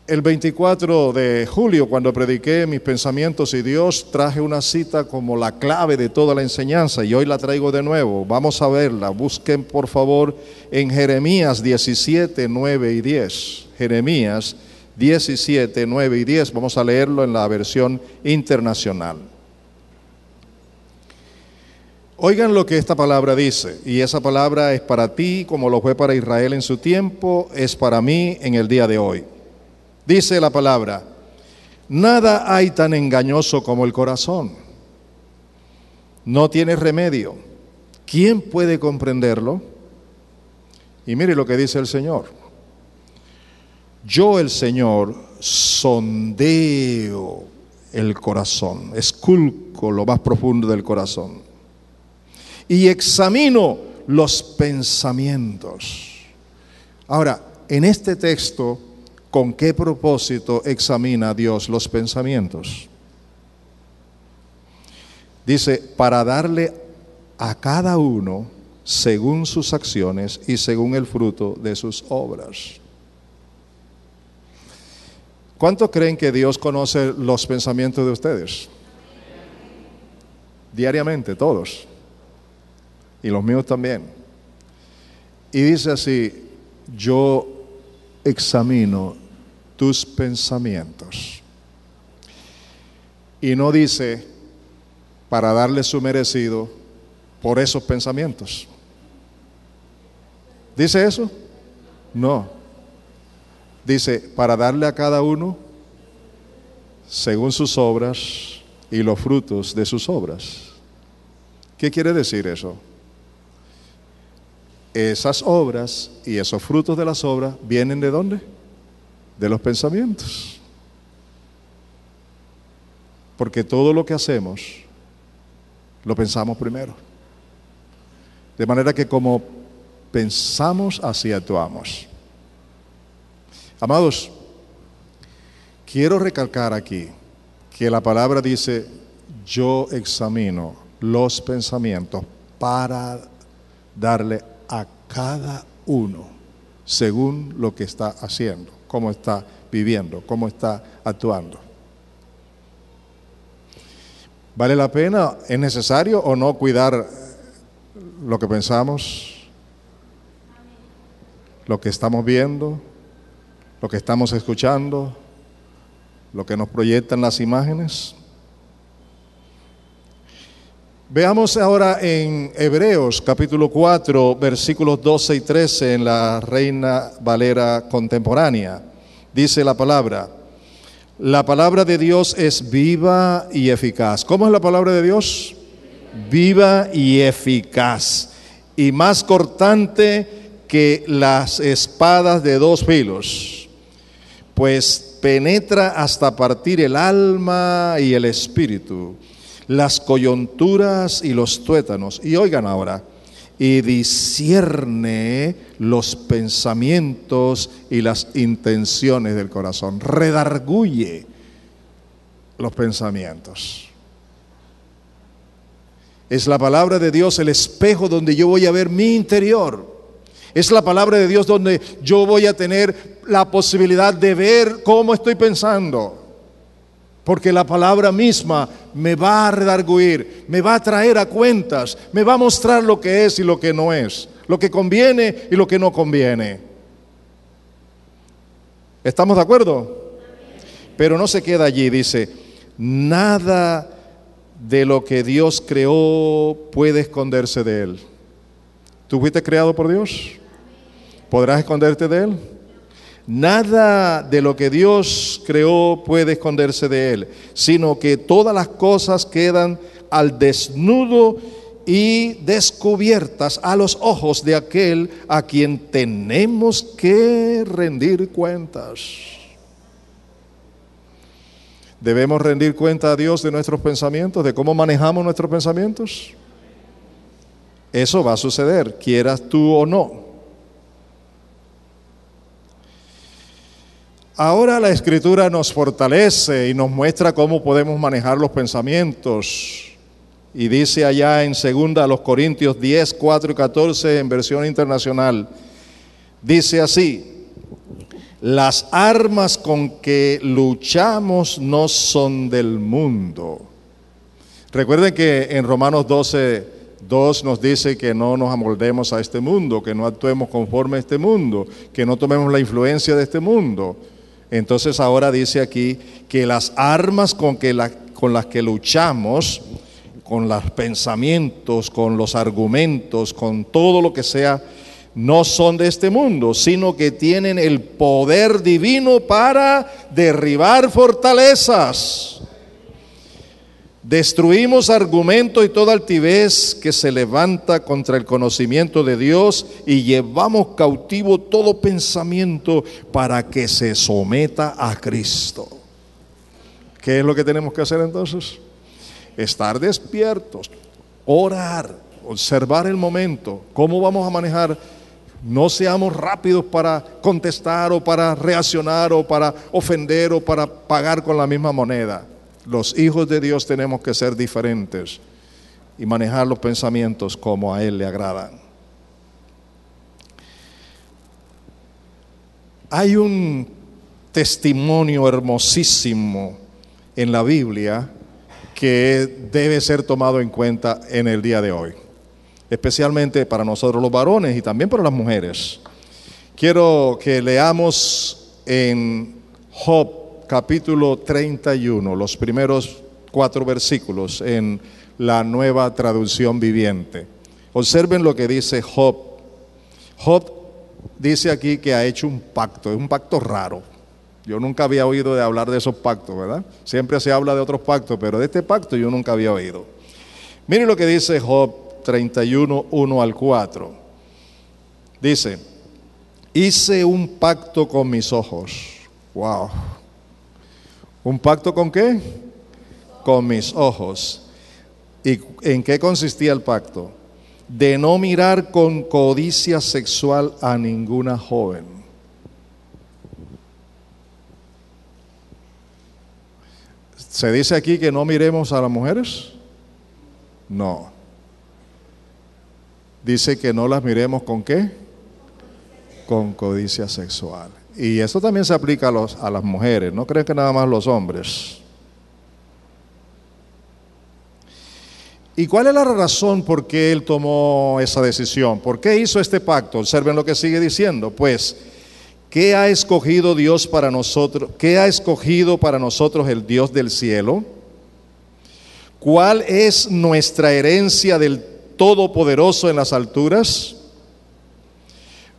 El 24 de julio, cuando prediqué mis pensamientos y Dios, traje una cita como la clave de toda la enseñanza y hoy la traigo de nuevo. Vamos a verla. Busquen por favor en Jeremías 17, 9 y 10. Jeremías 17, 9 y 10. Vamos a leerlo en la versión internacional. Oigan lo que esta palabra dice, y esa palabra es para ti como lo fue para Israel en su tiempo, es para mí en el día de hoy. Dice la palabra: nada hay tan engañoso como el corazón. No tiene remedio. ¿Quién puede comprenderlo? Y mire lo que dice el Señor. Yo, el Señor, sondeo el corazón, esculco lo más profundo del corazón y examino los pensamientos. Ahora, en este texto, ¿con qué propósito examina Dios los pensamientos? Dice, para darle a cada uno según sus acciones y según el fruto de sus obras. ¿Cuántos creen que Dios conoce los pensamientos de ustedes? Diariamente, todos. Y los míos también. Y dice así: yo examino tus pensamientos. Y no dice para darle su merecido por esos pensamientos. ¿Dice eso? No. Dice para darle a cada uno según sus obras y los frutos de sus obras. ¿Qué quiere decir eso? Esas obras y esos frutos de las obras vienen ¿de dónde? De los pensamientos. Porque todo lo que hacemos lo pensamos primero. De manera que como pensamos, así actuamos. Amados, quiero recalcar aquí que la palabra dice: yo examino los pensamientos para darle a cada uno según lo que está haciendo, cómo está viviendo, cómo está actuando. ¿Vale la pena? ¿Es necesario o no cuidar lo que pensamos, lo que estamos viendo, lo que estamos escuchando, lo que nos proyectan las imágenes? Veamos ahora en Hebreos capítulo 4, versículos 12 y 13 en la Reina Valera contemporánea. Dice la palabra de Dios es viva y eficaz. ¿Cómo es la palabra de Dios? Viva y eficaz, y más cortante que las espadas de dos filos, pues penetra hasta partir el alma y el espíritu, las coyunturas y los tuétanos. Y oigan ahora, y discierne los pensamientos y las intenciones del corazón. Redarguye los pensamientos. Es la palabra de Dios el espejo donde yo voy a ver mi interior. Es la palabra de Dios donde yo voy a tener la posibilidad de ver cómo estoy pensando. Porque la palabra misma me va a redarguir, me va a traer a cuentas, me va a mostrar lo que es y lo que no es, lo que conviene y lo que no conviene. ¿Estamos de acuerdo? Pero no se queda allí, dice, nada de lo que Dios creó puede esconderse de Él. ¿Tú fuiste creado por Dios? ¿Podrás esconderte de Él? Nada de lo que Dios creó puede esconderse de Él, sino que todas las cosas quedan al desnudo y descubiertas a los ojos de aquel a quien tenemos que rendir cuentas. ¿Debemos rendir cuenta a Dios de nuestros pensamientos, de cómo manejamos nuestros pensamientos? Eso va a suceder, quieras tú o no. Ahora la Escritura nos fortalece y nos muestra cómo podemos manejar los pensamientos. Y dice allá en 2 Corintios 10, 4 y 14 en versión internacional, dice así: las armas con que luchamos no son del mundo. Recuerden que en Romanos 12, 2 nos dice que no nos amoldemos a este mundo, que no actuemos conforme a este mundo, que no tomemos la influencia de este mundo. Entonces ahora dice aquí que las armas con las que luchamos, con los pensamientos, con los argumentos, con todo lo que sea, no son de este mundo, sino que tienen el poder divino para derribar fortalezas. Destruimos argumentos y toda altivez que se levanta contra el conocimiento de Dios y llevamos cautivo todo pensamiento para que se someta a Cristo. ¿Qué es lo que tenemos que hacer entonces? Estar despiertos, orar, observar el momento. ¿Cómo vamos a manejar? No seamos rápidos para contestar o para reaccionar o para ofender o para pagar con la misma moneda. Los hijos de Dios tenemos que ser diferentes y manejar los pensamientos como a Él le agradan. Hay un testimonio hermosísimo en la Biblia que debe ser tomado en cuenta en el día de hoy, especialmente para nosotros los varones y también para las mujeres. Quiero que leamos en Job capítulo 31, los primeros 4 versículos en la Nueva Traducción Viviente. Observen lo que dice Job. Job dice aquí que ha hecho un pacto, es un pacto raro. Yo nunca había oído de hablar de esos pactos, ¿verdad? Siempre se habla de otros pactos, pero de este pacto yo nunca había oído. Miren lo que dice Job 31, 1 al 4. Dice: hice un pacto con mis ojos. Wow. ¿Un pacto con qué? Con mis ojos. ¿Y en qué consistía el pacto? De no mirar con codicia sexual a ninguna joven. ¿Se dice aquí que no miremos a las mujeres? No. Dice que no las miremos ¿con qué? Con codicia sexual. Y eso también se aplica a las mujeres, no creen que nada más los hombres. ¿Y cuál es la razón por qué él tomó esa decisión? ¿Por qué hizo este pacto? Observen lo que sigue diciendo. Pues, ¿qué ha escogido Dios para nosotros? ¿Qué ha escogido para nosotros el Dios del cielo? ¿Cuál es nuestra herencia del Todopoderoso en las alturas?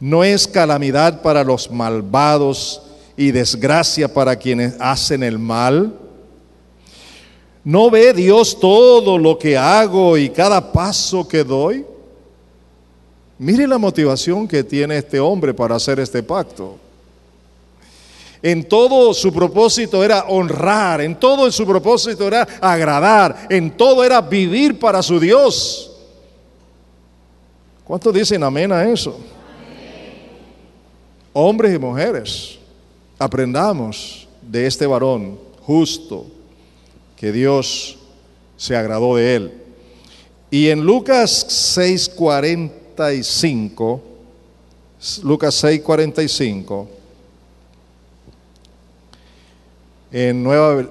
¿No es calamidad para los malvados y desgracia para quienes hacen el mal? ¿No ve Dios todo lo que hago y cada paso que doy? Mire la motivación que tiene este hombre para hacer este pacto. En todo su propósito era honrar, en todo su propósito era agradar, en todo era vivir para su Dios. ¿Cuántos dicen amén a eso? Hombres y mujeres, aprendamos de este varón justo, que Dios se agradó de él. Y en Lucas 6:45, en Nueva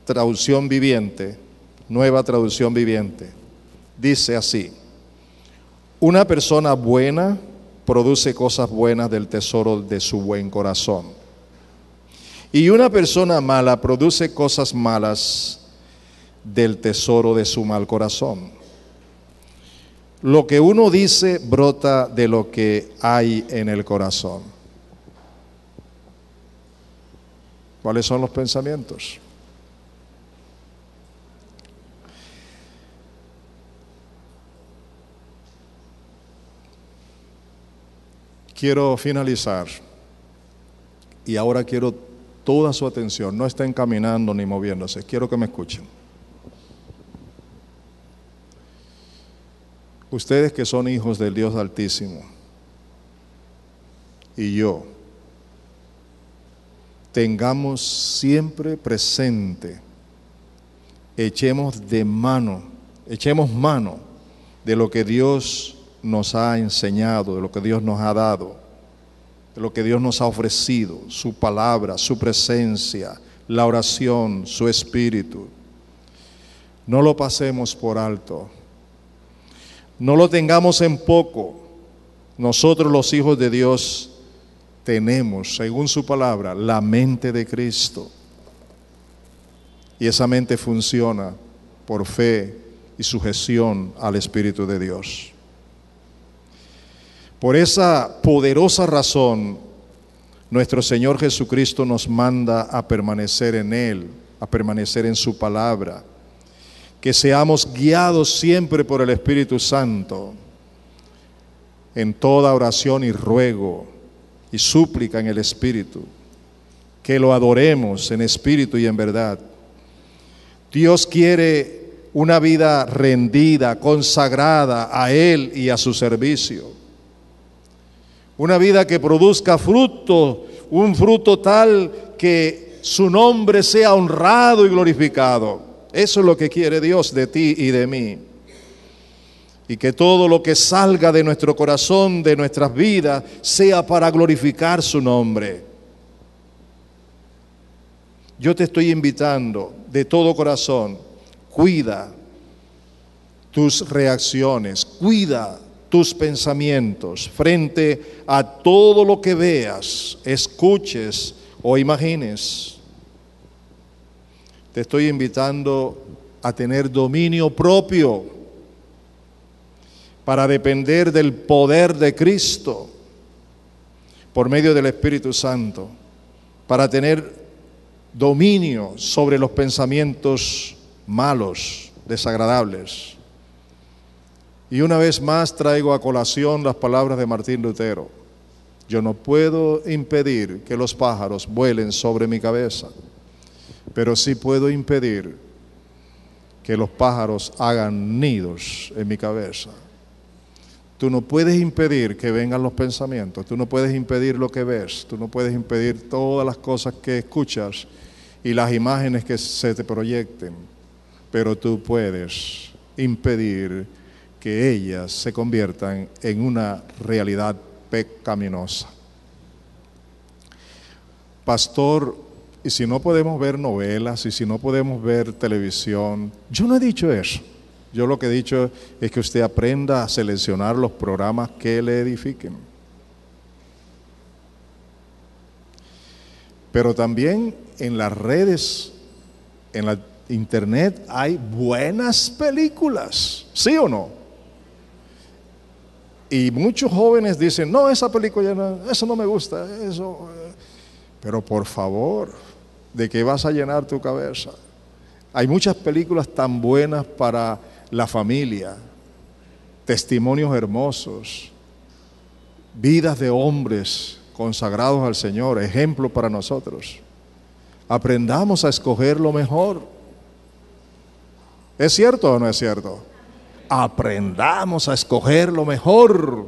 Traducción Viviente, dice así: una persona buena produce cosas buenas del tesoro de su buen corazón, y una persona mala produce cosas malas del tesoro de su mal corazón. Lo que uno dice brota de lo que hay en el corazón. ¿Cuáles son los pensamientos? quiero finalizar y ahora quiero toda su atención. No estén caminando ni moviéndose, quiero que me escuchen. Ustedes que son hijos del Dios Altísimo y yo, tengamos siempre presente, echemos mano de lo que Dios nos ha enseñado, de lo que Dios nos ha dado, de lo que Dios nos ha ofrecido, su palabra, su presencia, la oración, su espíritu. No lo pasemos por alto, no lo tengamos en poco. Nosotros los hijos de Dios tenemos, según su palabra, la mente de Cristo. Y esa mente funciona por fe y sujeción al Espíritu de Dios. Por esa poderosa razón, nuestro Señor Jesucristo nos manda a permanecer en Él, a permanecer en su palabra, que seamos guiados siempre por el Espíritu Santo, en toda oración y ruego y súplica en el Espíritu, que lo adoremos en espíritu y en verdad. Dios quiere una vida rendida, consagrada a Él y a su servicio. Una vida que produzca fruto, un fruto tal que su nombre sea honrado y glorificado. Eso es lo que quiere Dios de ti y de mí. Y que todo lo que salga de nuestro corazón, de nuestras vidas, sea para glorificar su nombre. Yo te estoy invitando de todo corazón, cuida tus reacciones, cuida tus pensamientos frente a todo lo que veas, escuches o imagines. Te estoy invitando a tener dominio propio para depender del poder de Cristo por medio del Espíritu Santo, para tener dominio sobre los pensamientos malos, desagradables. Y una vez más traigo a colación las palabras de Martín Lutero. Yo no puedo impedir que los pájaros vuelen sobre mi cabeza, pero sí puedo impedir que los pájaros hagan nidos en mi cabeza. Tú no puedes impedir que vengan los pensamientos, tú no puedes impedir lo que ves, tú no puedes impedir todas las cosas que escuchas y las imágenes que se te proyecten, pero tú puedes impedir que ellas se conviertan en una realidad pecaminosa. Pastor, y si no podemos ver novelas, y si no podemos ver televisión, yo no he dicho eso. Yo lo que he dicho es que usted aprenda a seleccionar los programas que le edifiquen. Pero también en las redes, en la internet, hay buenas películas, ¿sí o no? Y muchos jóvenes dicen, no, esa película no, eso no me gusta, eso. Pero por favor, ¿de qué vas a llenar tu cabeza? Hay muchas películas tan buenas para la familia, testimonios hermosos, vidas de hombres consagrados al Señor, ejemplo para nosotros. Aprendamos a escoger lo mejor. ¿Es cierto o no es cierto? Aprendamos a escoger lo mejor.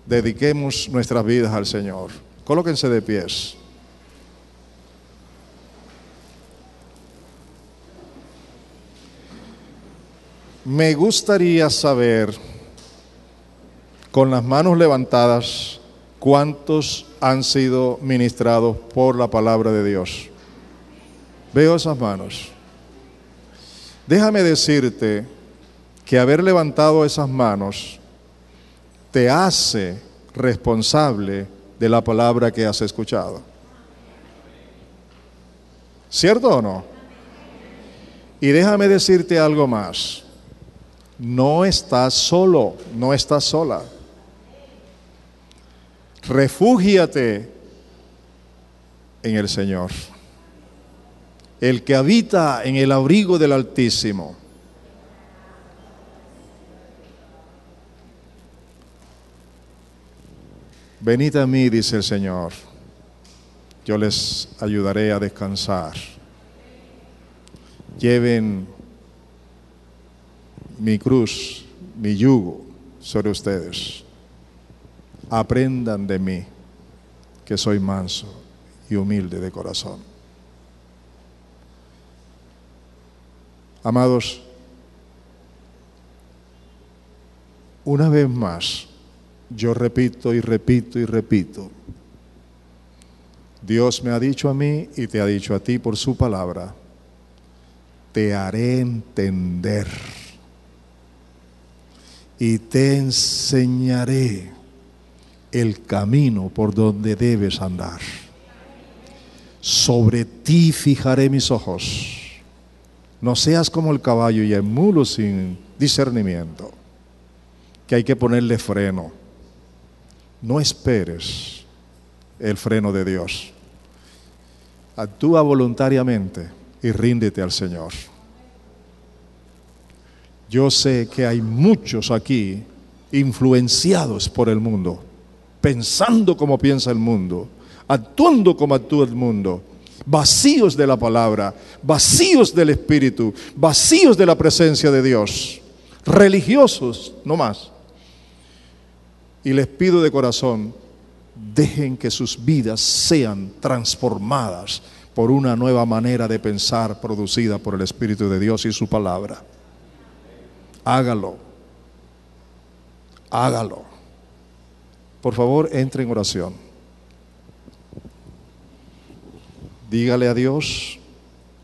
Dediquemos nuestras vidas al Señor. Colóquense de pies. Me gustaría saber, con las manos levantadas, cuántos han sido ministrados por la palabra de Dios. Veo esas manos. Déjame decirte que haber levantado esas manos te hace responsable de la palabra que has escuchado. ¿Cierto o no? Y déjame decirte algo más. No estás solo, no estás sola. Refúgiate en el Señor. El que habita en el abrigo del Altísimo. Venid a mí, dice el Señor, yo les ayudaré a descansar. Lleven mi cruz, mi yugo sobre ustedes. Aprendan de mí, que soy manso y humilde de corazón. Amados, una vez más, yo repito y repito y repito, Dios me ha dicho a mí y te ha dicho a ti por su palabra, te haré entender y te enseñaré el camino por donde debes andar. Sobre ti fijaré mis ojos. No seas como el caballo y el mulo sin discernimiento, que hay que ponerle freno. No esperes el freno de Dios. Actúa voluntariamente y ríndete al Señor. Yo sé que hay muchos aquí influenciados por el mundo, pensando como piensa el mundo, actuando como actúa el mundo, vacíos de la palabra, vacíos del Espíritu, vacíos de la presencia de Dios, religiosos, no más. Y les pido de corazón, dejen que sus vidas sean transformadas por una nueva manera de pensar producida por el Espíritu de Dios y su palabra. Hágalo. Hágalo. Por favor, entre en oración. Dígale a Dios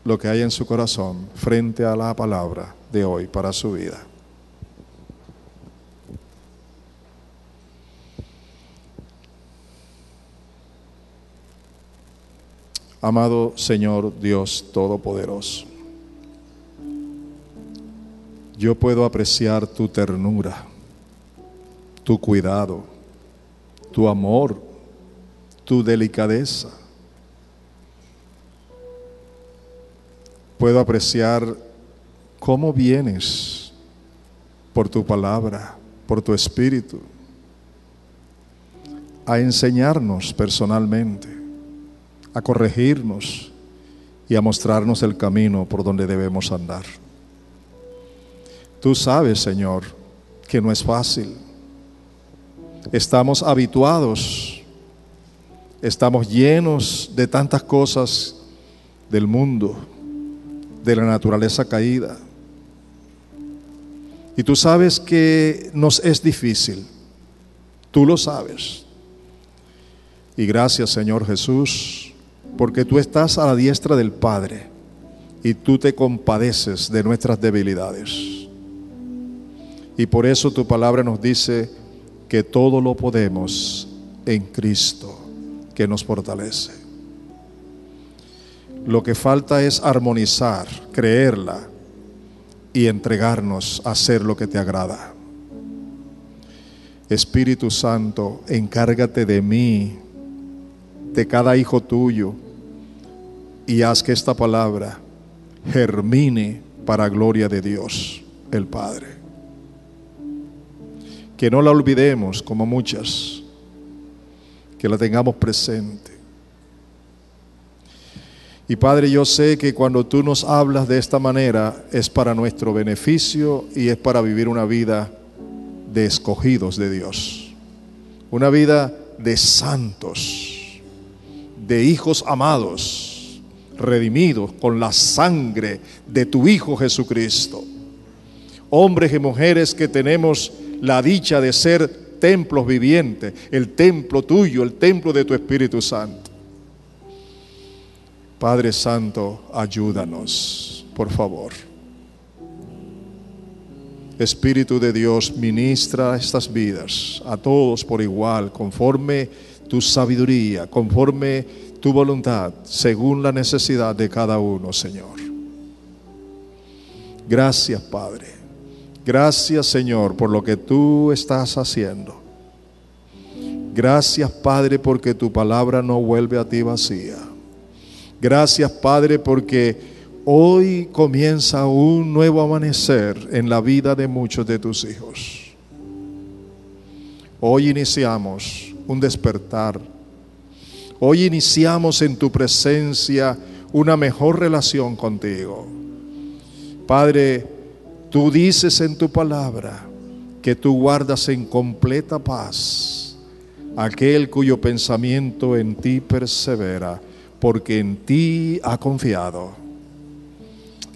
lo que hay en su corazón frente a la palabra de hoy para su vida. Amado Señor Dios Todopoderoso, yo puedo apreciar tu ternura, tu cuidado, tu amor, tu delicadeza. Puedo apreciar cómo vienes por tu palabra, por tu Espíritu, a enseñarnos personalmente, a corregirnos y a mostrarnos el camino por donde debemos andar. Tú sabes, Señor, que no es fácil. Estamos habituados, estamos llenos de tantas cosas del mundo, de la naturaleza caída. Y tú sabes que nos es difícil. Tú lo sabes. Y gracias, Señor Jesús, porque tú estás a la diestra del Padre y tú te compadeces de nuestras debilidades. Y por eso tu palabra nos dice que todo lo podemos en Cristo, que nos fortalece. Lo que falta es armonizar, creerla y entregarnos a hacer lo que te agrada. Espíritu Santo, encárgate de mí, de cada hijo tuyo, y haz que esta palabra germine para gloria de Dios, el Padre. Que no la olvidemos como muchas, que la tengamos presente. Y Padre, yo sé que cuando tú nos hablas de esta manera es para nuestro beneficio y es para vivir una vida de escogidos de Dios, una vida de santos, de hijos amados, redimidos con la sangre de tu Hijo Jesucristo. Hombres y mujeres que tenemos la dicha de ser templos vivientes, el templo tuyo, el templo de tu Espíritu Santo. Padre Santo, ayúdanos, por favor. Espíritu de Dios, ministra estas vidas a todos por igual, conforme tu sabiduría, conforme tu voluntad, según la necesidad de cada uno, Señor. Gracias, Padre. Gracias, Señor, por lo que tú estás haciendo. Gracias, Padre, porque tu palabra no vuelve a ti vacía. Gracias, Padre, porque hoy comienza un nuevo amanecer en la vida de muchos de tus hijos. Hoy iniciamos un despertar. Hoy iniciamos en tu presencia una mejor relación contigo. Padre, tú dices en tu palabra que tú guardas en completa paz aquel cuyo pensamiento en ti persevera, porque en ti ha confiado.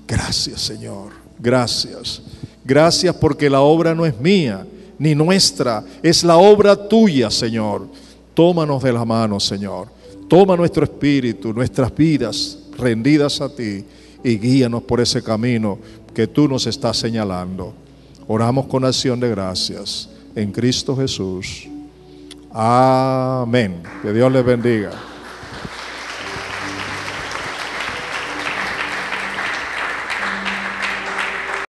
Gracias, Señor, gracias. Gracias porque la obra no es mía ni nuestra, es la obra tuya, Señor. Tómanos de la mano, Señor. Toma nuestro espíritu, nuestras vidas rendidas a ti y guíanos por ese camino que tú nos estás señalando. Oramos con acción de gracias en Cristo Jesús. Amén. Que Dios les bendiga.